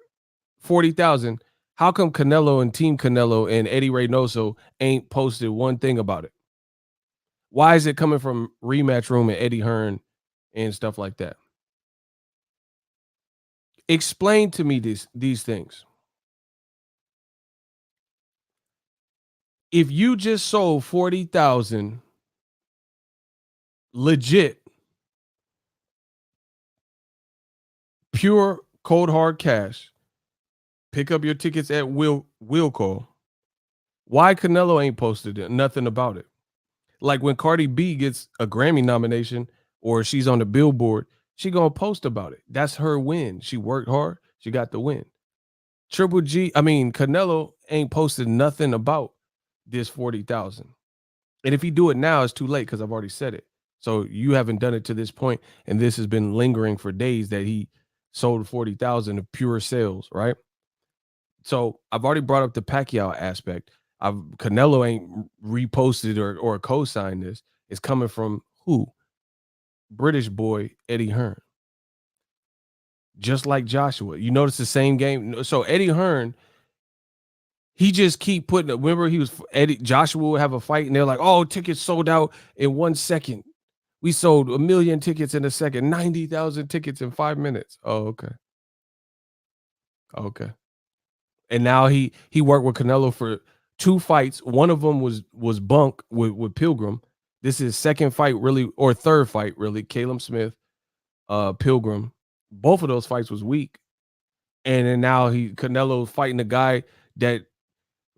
40,000, how come Canelo and Team Canelo and Eddie Reynoso ain't posted one thing about it? Why is it coming from Rematch Room and Eddie Hearn and stuff like that? Explain to me these things. If you just sold 40,000 legit, pure cold hard cash, pick up your tickets at will call. Why Canelo ain't posted it? Nothing about it. Like when Cardi B gets a Grammy nomination or she's on the Billboard, she gonna post about it. That's her win. She worked hard. She got the win. Canelo ain't posted nothing about this 40,000. And if he do it now, it's too late because I've already said it. So you haven't done it to this point, and this has been lingering for days that he sold 40,000 of pure sales, right? So I've already brought up the Pacquiao aspect. Canelo ain't reposted or co-signed this. It's coming from who? British boy Eddie Hearn. Just like Joshua. You notice the same game. So Eddie Hearn, he just keep putting. Remember, Joshua would have a fight, and they're like, "Oh, tickets sold out in 1 second. We sold 1 million tickets in a second, 90,000 tickets in 5 minutes." Oh, okay. And now he worked with Canelo for 2 fights. One of them was bunk with Pilgrim. This is second fight, really, or third fight, really. Caleb Smith, Pilgrim. Both of those fights was weak. And then now Canelo fighting a guy that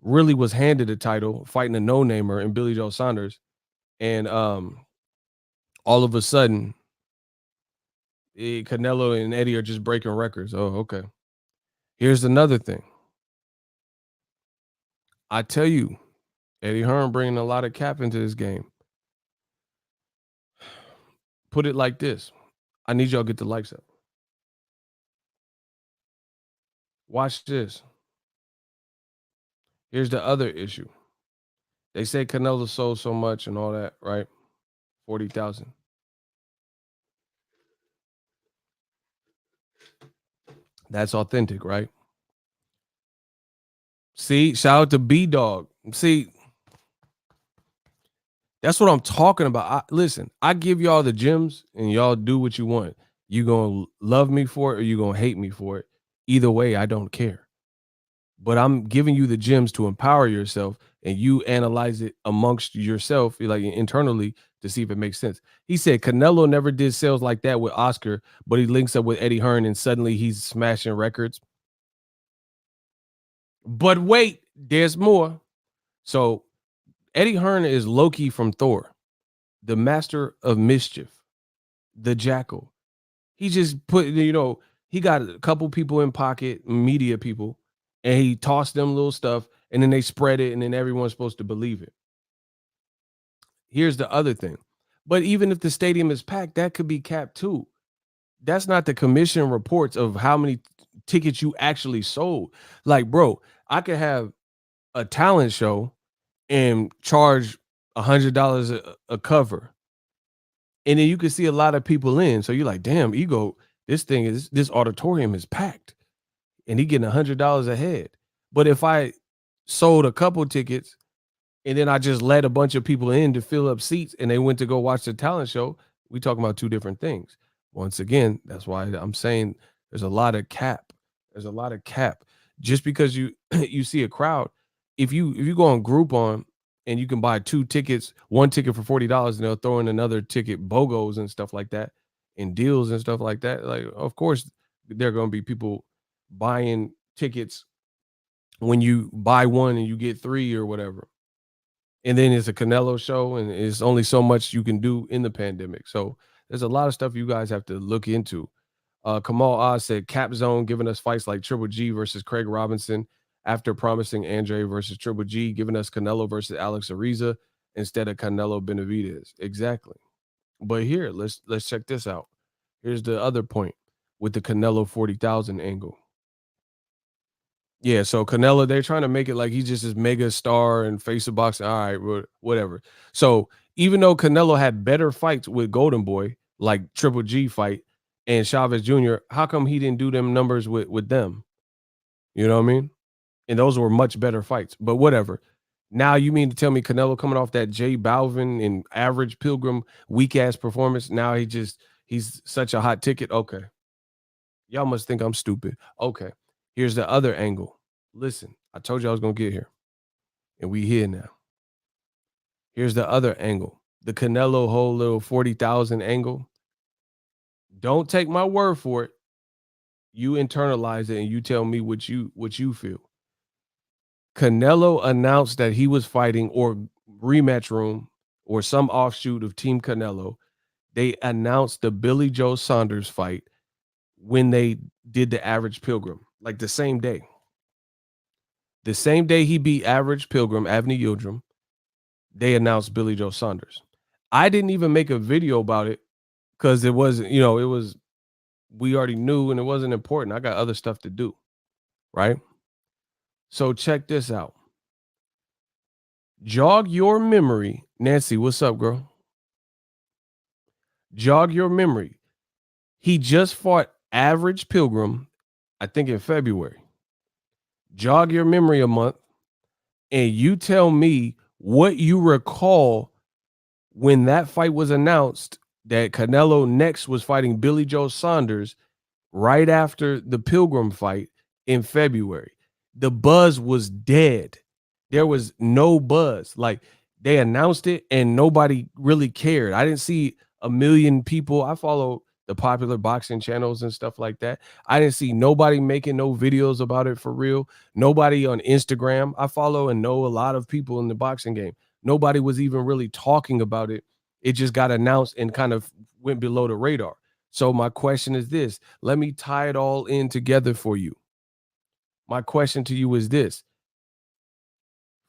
really was handed a title, fighting a no-namer in Billy Joe Saunders. And all of a sudden, Canelo and Eddie are just breaking records. Oh, okay. Here's another thing. I tell you, Eddie Hearn bringing a lot of cap into this game. Put it like this. I need y'all to get the likes up. Watch this. Here's the other issue. They say Canelo sold so much and all that, right? 40,000. That's authentic, right? See, shout out to B Dog. See, that's what I'm talking about. Listen, I give y'all the gems and y'all do what you want. You gonna love me for it or you gonna hate me for it. Either way, I don't care. But I'm giving you the gems to empower yourself and you analyze it amongst yourself, like internally, to see if it makes sense. He said Canelo never did sales like that with Oscar, but he links up with Eddie Hearn and suddenly he's smashing records. But wait, there's more. So Eddie Hearn is Loki from Thor, the master of mischief, the jackal. He just put, he got a couple people in pocket, media people, and he tossed them little stuff, and then they spread it, and then everyone's supposed to believe it. Here's the other thing. But even if the stadium is packed, that could be capped too. That's not the commission reports of how many tickets you actually sold. Like, bro, I could have a talent show and charge $100 a cover. And then you can see a lot of people in. So you're like, damn, Ego, this auditorium is packed. And he getting $100 a head. But if I sold a couple tickets and then I just let a bunch of people in to fill up seats and they went to go watch the talent show, we talking about two different things. Once again, that's why I'm saying there's a lot of cap. There's a lot of cap. Just because you you see a crowd, if you go on Groupon and you can buy two tickets, one ticket for $40, and they'll throw in another ticket, BOGOs and stuff like that, and deals and stuff like that. Like, of course, there are going to be people buying tickets when you buy one and you get three or whatever. And then it's a Canelo show, and it's only so much you can do in the pandemic. So there's a lot of stuff you guys have to look into. Kamal Oz said Cap Zone giving us fights like Triple G versus Craig Robinson after promising Andre versus Triple G, giving us Canelo versus Alex Ariza instead of Canelo Benavidez. Exactly. But here, let's check this out. Here's the other point with the Canelo 40,000 angle. Yeah, so Canelo, they're trying to make it like he's just this mega star and face of boxing. All right, whatever. So even though Canelo had better fights with Golden Boy, like Triple G fight and Chavez Jr., how come he didn't do them numbers with them? You know what I mean? And those were much better fights. But whatever. Now you mean to tell me Canelo coming off that J Balvin and average Pilgrim weak ass performance? Now he's such a hot ticket. Okay. Y'all must think I'm stupid. Okay. Here's the other angle. Listen, I told you I was going to get here. And we here now. Here's the other angle. The Canelo whole little 40,000 angle. Don't take my word for it. You internalize it and you tell me what you feel. Canelo announced that he was fighting, or rematch room or some offshoot of Team Canelo. They announced the Billy Joe Saunders fight when they did the Average Pilgrim, like the same day. The same day he beat Average Pilgrim, Avni Yildirim, they announced Billy Joe Saunders. I didn't even make a video about it because it wasn't, we already knew and it wasn't important. I got other stuff to do, right? So check this out. Jog your memory. Nancy, what's up, girl? Jog your memory. He just fought Average Pilgrim, I think in February. Jog your memory a month, and you tell me what you recall when that fight was announced that Canelo next was fighting Billy Joe Saunders right after the Pilgrim fight in February. The buzz was dead. There was no buzz. Like, they announced it and nobody really cared. I didn't see a million people. I follow the popular boxing channels and stuff like that. I didn't see nobody making no videos about it for real. Nobody on Instagram. I follow and know a lot of people in the boxing game. Nobody was even really talking about it. It just got announced and kind of went below the radar. So my question is this. Let me tie it all in together for you. My question to you is this.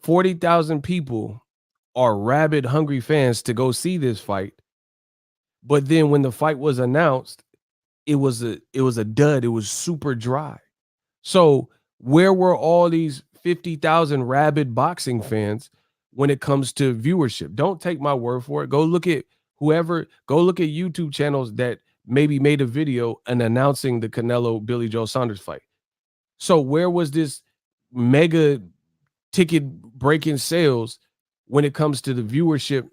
40,000 people are rabid, hungry fans to go see this fight. But then when the fight was announced, it was a dud. It was super dry. So where were all these 50,000 rabid boxing fans when it comes to viewership? Don't take my word for it. Go look at YouTube channels that maybe made a video and announcing the Canelo Billy Joe Saunders fight. So where was this mega ticket breaking sales when it comes to the viewership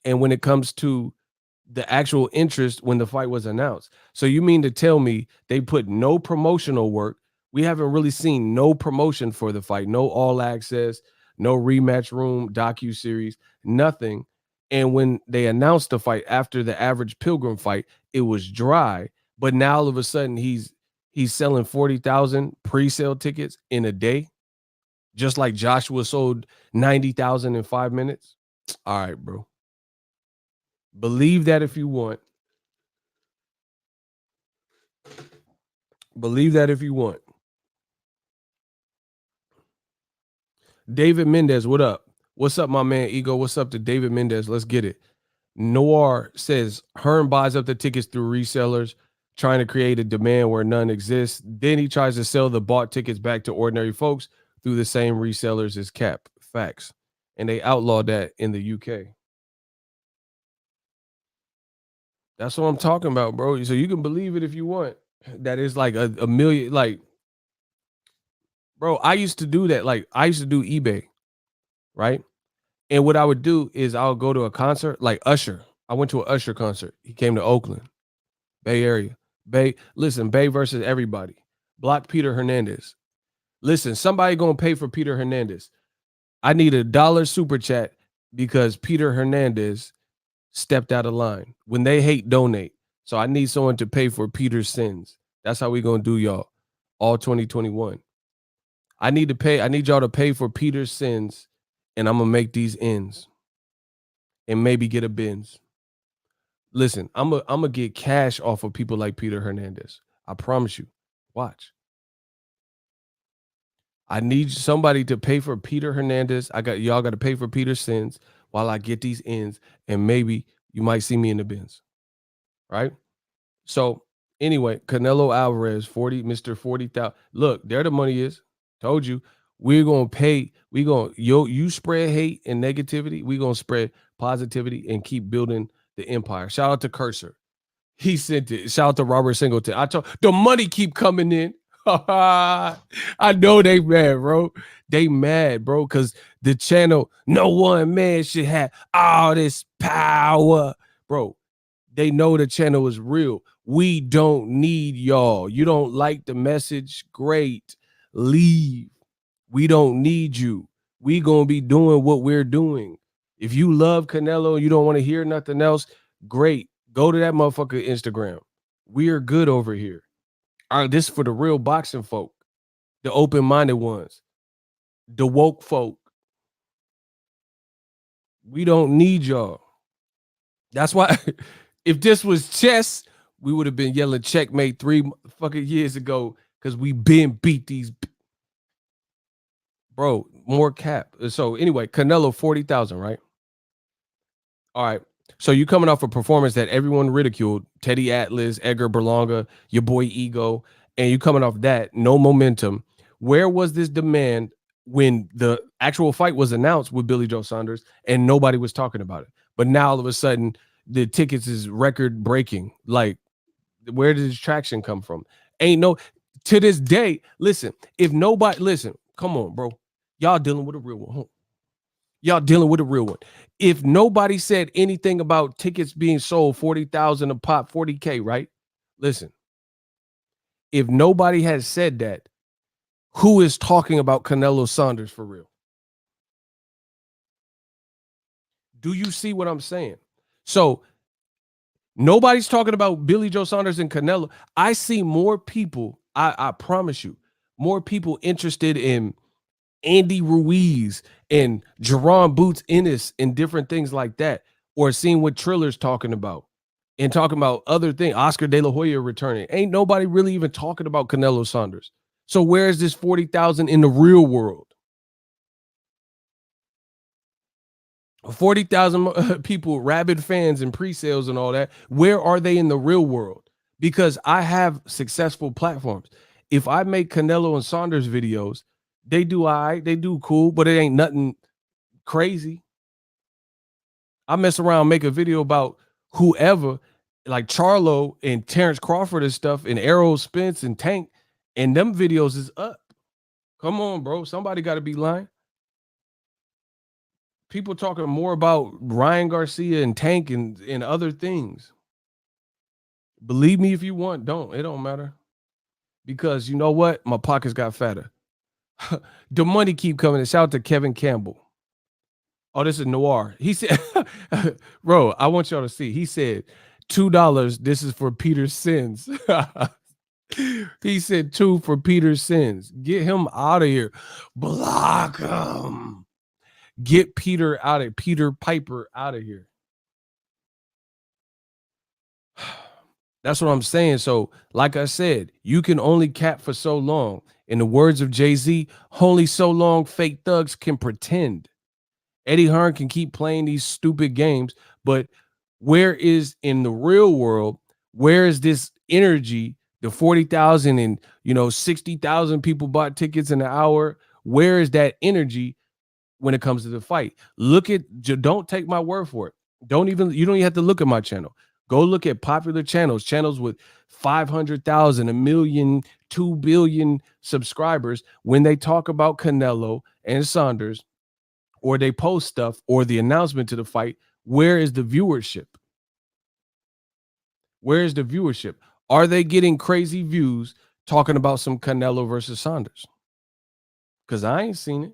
and when it comes to the actual interest when the fight was announced? So you mean to tell me they put no promotional work? We haven't really seen no promotion for the fight, no all access, no rematch room, docu-series, nothing. And when they announced the fight after the average Pilgrim fight, it was dry. But now all of a sudden he's selling 40,000 pre-sale tickets in a day, just like Joshua sold 90,000 in 5 minutes. All right, bro. Believe that if you want. Believe that if you want. David Mendez, what up? What's up, my man Ego? What's up to David Mendez? Let's get it. Noir says Hearn buys up the tickets through resellers, trying to create a demand where none exists. Then he tries to sell the bought tickets back to ordinary folks through the same resellers as Cap. Facts. And they outlawed that in the UK. That's what I'm talking about, bro. So you can believe it if you want. That is like a million, like, bro, I used to do that. Like, I used to do eBay, right? And what I would do is I'll go to a concert, like Usher. I went to an Usher concert. He came to Oakland, Bay Area. Listen, Bay versus everybody. Block Peter Hernandez. Listen, somebody gonna pay for Peter Hernandez. I need $1 super chat because Peter Hernandez stepped out of line. When they hate, donate. So I need someone to pay for Peter's sins. That's how we gonna do, y'all. All 2021. I need y'all to pay for Peter's sins, and I'm gonna make these ends and maybe get a Benz. Listen, I'm gonna get cash off of people like Peter Hernandez. I promise you. Watch. I need somebody to pay for Peter Hernandez. Y'all got to pay for Peter's sins while I get these ends, and maybe you might see me in the Benz. Right? So anyway, Canelo Alvarez, Mr. 40,000. Look, there the money is. Told you. We're gonna pay. You spread hate and negativity. We're gonna spread positivity and keep building the empire. Shout out to Cursor. He sent it. Shout out to Robert Singleton. I told the money keep coming in. I know they mad, bro. They mad, bro, because the channel, no one man should have all this power. Bro, they know the channel is real. We don't need y'all. You don't like the message? Great. Leave. We don't need you. We gonna be doing what we're doing. If you love Canelo and you don't want to hear nothing else, great. Go to that motherfucker Instagram. We are good over here. All right, this is for the real boxing folk, the open-minded ones, the woke folk. We don't need y'all. That's why if this was chess, we would have been yelling checkmate 3 fucking years ago because we been beat these. Bro, more cap. So anyway, Canelo 40,000, right? All right. So you coming off a performance that everyone ridiculed, Teddy Atlas, Edgar Berlanga, your boy Ego, and you coming off that, no momentum. Where was this demand when the actual fight was announced with Billy Joe Saunders and nobody was talking about it? But now all of a sudden the tickets is record breaking. Like, where did this traction come from? Ain't no, to this day, listen, come on, bro. Y'all dealing with a real one. Y'all dealing with a real one. If nobody said anything about tickets being sold 40,000 a pop, 40K, right? Listen, if nobody has said that, who is talking about Canelo Saunders for real? Do you see what I'm saying? So nobody's talking about Billy Joe Saunders and Canelo. I see more people, I promise you, more people interested in Andy Ruiz and Jerron Boots Ennis and different things like that, or seeing what Triller's talking about and talking about other things. Oscar De La Hoya returning. Ain't nobody really even talking about Canelo Saunders. So where is this 40,000 in the real world? 40,000 people, rabid fans and pre-sales and all that. Where are they in the real world? Because I have successful platforms. If I make Canelo and Saunders videos, they do all right, they do cool, but it ain't nothing crazy. I mess around, make a video about whoever, like Charlo and Terrence Crawford and stuff, and Errol Spence and Tank, and them videos is up. Come on, bro. Somebody got to be lying. People talking more about Ryan Garcia and Tank and other things. Believe me if you want, don't. It don't matter. Because you know what? My pockets got fatter. The money keep coming. And shout out to Kevin Campbell. Oh, this is Noir. He said, bro, I want y'all to see. He said, $2. This is for Peter's sins. He said 2 for Peter's sins. Get him out of here. Block him. Get Peter out of Peter Piper out of here. That's what I'm saying. So, like I said, you can only cap for so long. In the words of Jay-Z, only so long fake thugs can pretend. Eddie Hearn can keep playing these stupid games, but where is in the real world, where is this energy? The 40,000 and 60,000 people bought tickets in an hour. Where is that energy when it comes to the fight? Don't take my word for it. You don't even have to look at my channel. Go look at popular channels with 500,000, a million, 2 billion subscribers. When they talk about Canelo and Saunders, or they post stuff or the announcement to the fight, where is the viewership? Where is the viewership? Are they getting crazy views talking about some Canelo versus Saunders? Because I ain't seen it.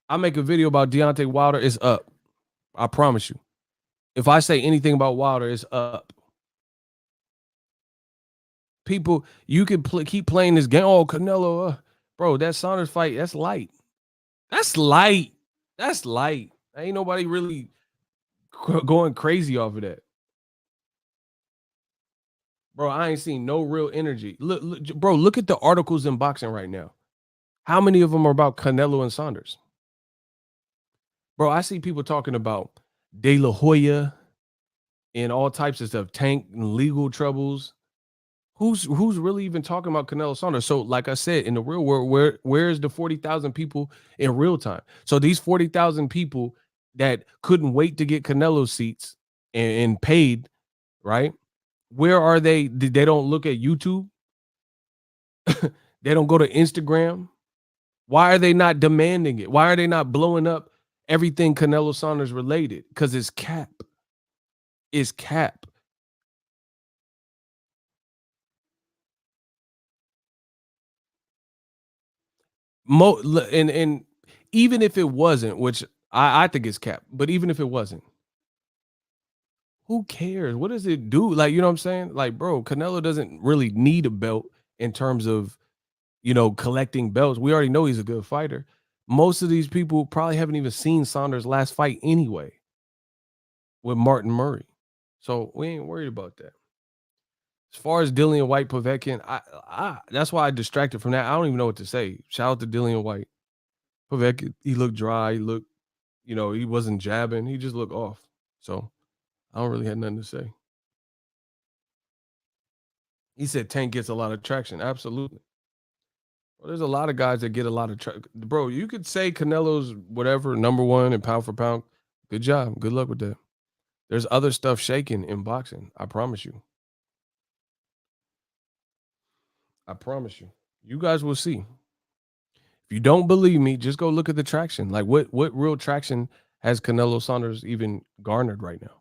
I make a video about Deontay Wilder, it's up. I promise you. If I say anything about Wilder, it's up. People, you can keep playing this game. Oh, Canelo, bro, that Saunders fight, that's light. That's light. That's light. Ain't nobody really going crazy off of that. Bro, I ain't seen no real energy. Look, bro, look at the articles in boxing right now. How many of them are about Canelo and Saunders? Bro, I see people talking about De La Hoya and all types of stuff, Tank and legal troubles. Who's really even talking about Canelo Saunders? So, like I said, in the real world, where's the 40,000 people in real time? So these 40,000 people that couldn't wait to get Canelo seats and paid, right? Where are they? They don't look at YouTube. They don't go to Instagram. Why are they not demanding it? Why are they not blowing up everything Canelo Saunders related? Because it's cap. It's cap. And even if it wasn't, which I think it's cap, but even if it wasn't, who cares? What does it do? Like, you know what I'm saying? Like, bro, Canelo doesn't really need a belt in terms of, collecting belts. We already know he's a good fighter. Most of these people probably haven't even seen Saunders' last fight anyway with Martin Murray. So we ain't worried about that. As far as Dillian Whyte, Povetkin, I that's why I distracted from that. I don't even know what to say. Shout out to Dillian Whyte. Povetkin, he looked dry. He looked, he wasn't jabbing. He just looked off. So I don't really have nothing to say. He said Tank gets a lot of traction. Absolutely. Well, there's a lot of guys that get a lot of traction. Bro, you could say Canelo's whatever, number one and pound for pound. Good job. Good luck with that. There's other stuff shaking in boxing. I promise you. I promise you. You guys will see. If you don't believe me, just go look at the traction. Like what real traction has Canelo Saunders even garnered right now?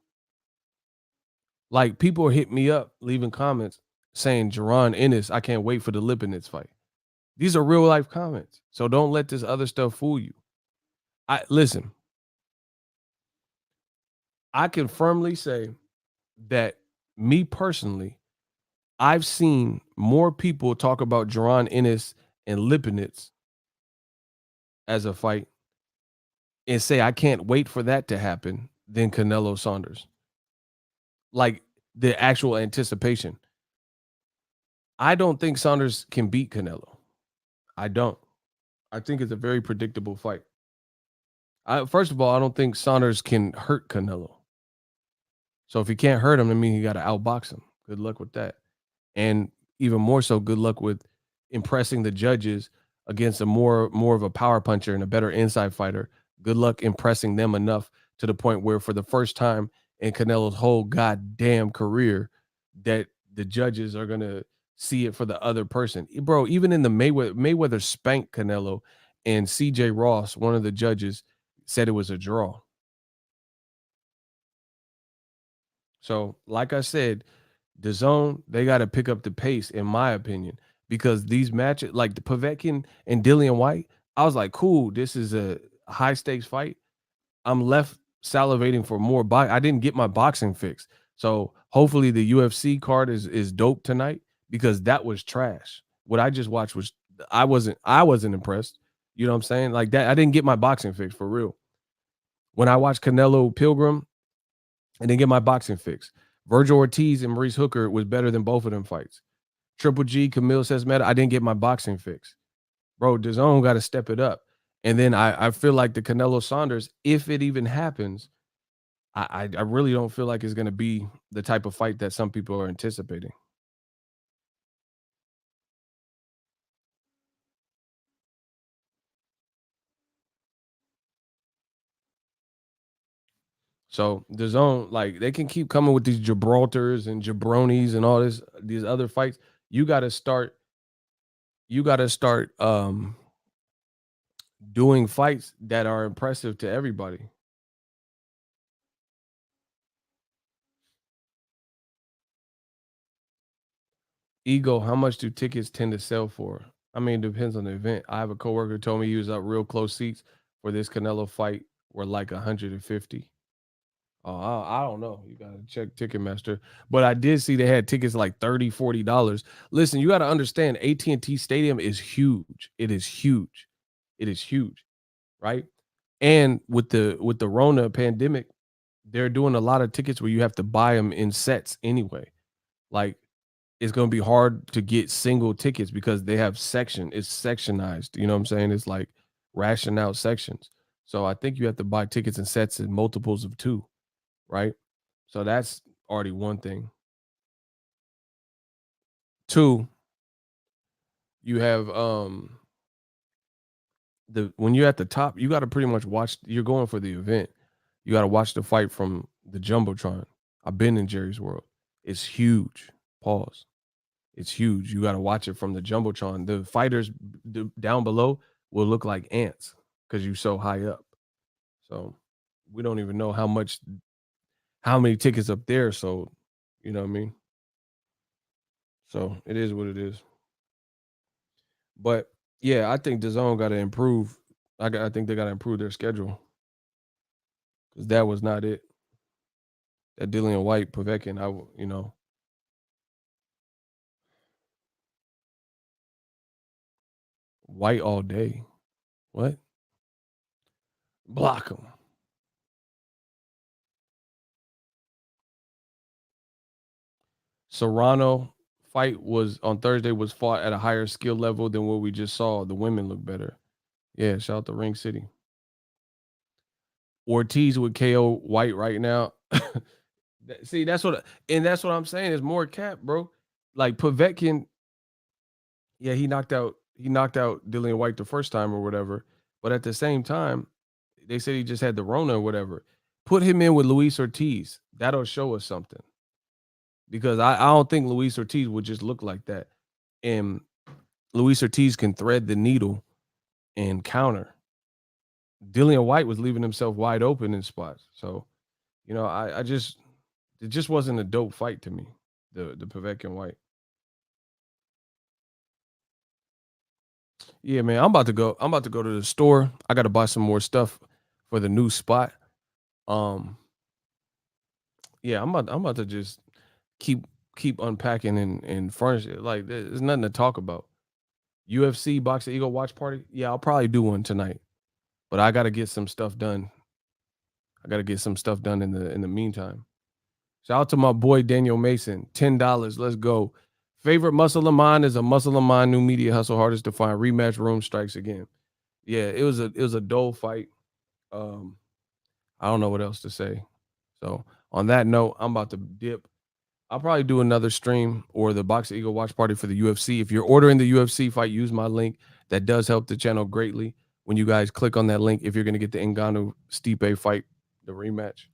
Like people hit me up leaving comments saying Jaron Ennis, I can't wait for the Lipinets fight. These are real life comments. So don't let this other stuff fool you. Listen. I can firmly say that me personally, I've seen more people talk about Jaron Ennis and Lipinets as a fight and say I can't wait for that to happen than Canelo Saunders. Like the actual anticipation. I don't think Saunders can beat Canelo. I don't. I think it's a very predictable fight. First of all, I don't think Saunders can hurt Canelo. So if he can't hurt him, that means he got to outbox him. Good luck with that. And even more so, good luck with impressing the judges against a more of a power puncher and a better inside fighter. Good luck impressing them enough to the point where for the first time in Canelo's whole goddamn career, that the judges are gonna see it for the other person. Bro, even in the Mayweather spanked Canelo, and CJ Ross, one of the judges, said it was a draw. So, like I said, the zone, they got to pick up the pace, in my opinion, because these matches, like the Povetkin and Dillian Whyte, I was like, cool, this is a high stakes fight. I'm left salivating for more. I didn't get my boxing fix, so hopefully the UFC card is dope tonight, because that was trash. What I just watched was I wasn't impressed. You know what I'm saying? Like that, I didn't get my boxing fix for real. When I watched Canelo Pilgrim, I didn't get my boxing fix. Virgil Ortiz and Maurice Hooker was better than both of them fights. Triple G, Camille says meta. I didn't get my boxing fix. Bro, DAZN got to step it up. And then I feel like the Canelo Saunders, if it even happens, I really don't feel like it's going to be the type of fight that some people are anticipating. So DAZN, like they can keep coming with these Gibraltars and Jabronis and all these other fights. You got to start. You got to start doing fights that are impressive to everybody. Ego, how much do tickets tend to sell for? I mean, it depends on the event. I have a coworker who told me he was up real close seats for this Canelo fight were like 150. Oh, I don't know. You gotta check Ticketmaster. But I did see they had tickets like 30, $40. Listen, you gotta understand AT&T Stadium is huge. It is huge. It is huge, right? And with the Rona pandemic, they're doing a lot of tickets where you have to buy them in sets anyway. Like it's gonna be hard to get single tickets because they have it's sectionized. You know what I'm saying? It's like ration out sections. So I think you have to buy tickets in sets in multiples of two, right? So that's already one thing. Two, you have the when you're at the top, you gotta pretty much watch, you're going for the event. You gotta watch the fight from the Jumbotron. I've been in Jerry's World. It's huge. Pause. It's huge. You got to watch it from the jumbotron. The fighters down below will look like ants because you're so high up. So we don't even know how many tickets up there. So you know what I mean. So it is what it is. But yeah, I think the zone got to improve. I think they got to improve their schedule because that was not it. That Dillian Whyte, Povetkin, White all day. What? Block him. Serrano fight was on Thursday was fought at a higher skill level than what we just saw. The women look better. Yeah, shout out to Ring City. Ortiz would KO Whyte right now. See, that's what I'm saying. Is more cap, bro. Like Povetkin, yeah, he knocked out Dillian Whyte the first time or whatever. But at the same time, they said he just had the Rona or whatever. Put him in with Luis Ortiz. That'll show us something. Because I don't think Luis Ortiz would just look like that. And Luis Ortiz can thread the needle and counter. Dillian Whyte was leaving himself wide open in spots. So, I just it just wasn't a dope fight to me. The Povetkin Whyte. Yeah, man. I'm about to go to the store. I got to buy some more stuff for the new spot. Um, yeah, I'm about to just keep keep unpacking and furnish it. Like there's nothing to talk about. UFC Boxingego watch party. Yeah, I'll probably do one tonight. But I got to get some stuff done. I got to get some stuff done in the meantime. Shout out to my boy Daniel Mason. $10. Let's go. Favorite muscle of mine is a muscle of mine. New media hustle hardest to find. Rematch room strikes again. Yeah, it was a dull fight. Um, I don't know what else to say. So on that note, I'm about to dip. I'll probably do another stream or the Box Eagle watch party for the UFC. If you're ordering the UFC fight, use my link. That does help the channel greatly. When you guys click on that link, if you're going to get the Ngannou Stipe fight The rematch.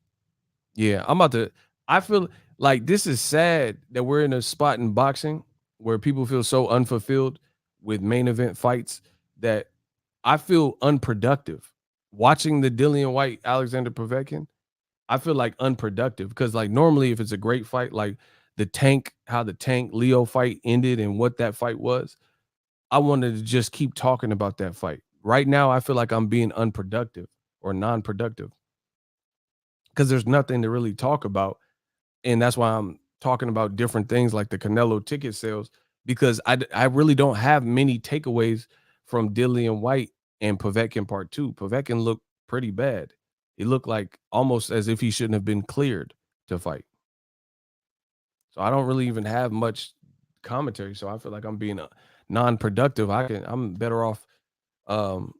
Yeah, I'm about to. I feel like this is sad that we're in a spot in boxing where people feel so unfulfilled with main event fights that I feel unproductive. Watching the Dillian Whyte Alexander Povetkin, I feel like unproductive because like normally if it's a great fight, like how the Tank Leo fight ended and what that fight was, I wanted to just keep talking about that fight. Right now, I feel like I'm being unproductive or non-productive because there's nothing to really talk about. And that's why I'm talking about different things like the Canelo ticket sales because I really don't have many takeaways from Dillian Whyte and Povetkin Part 2. Povetkin looked pretty bad. He looked like almost as if he shouldn't have been cleared to fight. So I don't really even have much commentary. So I feel like I'm being non-productive. I'm better off um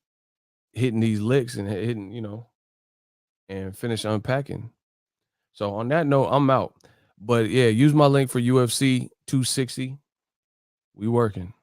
hitting these licks and hitting, and finish unpacking. So on that note, I'm out. But yeah, use my link for UFC 260. We working.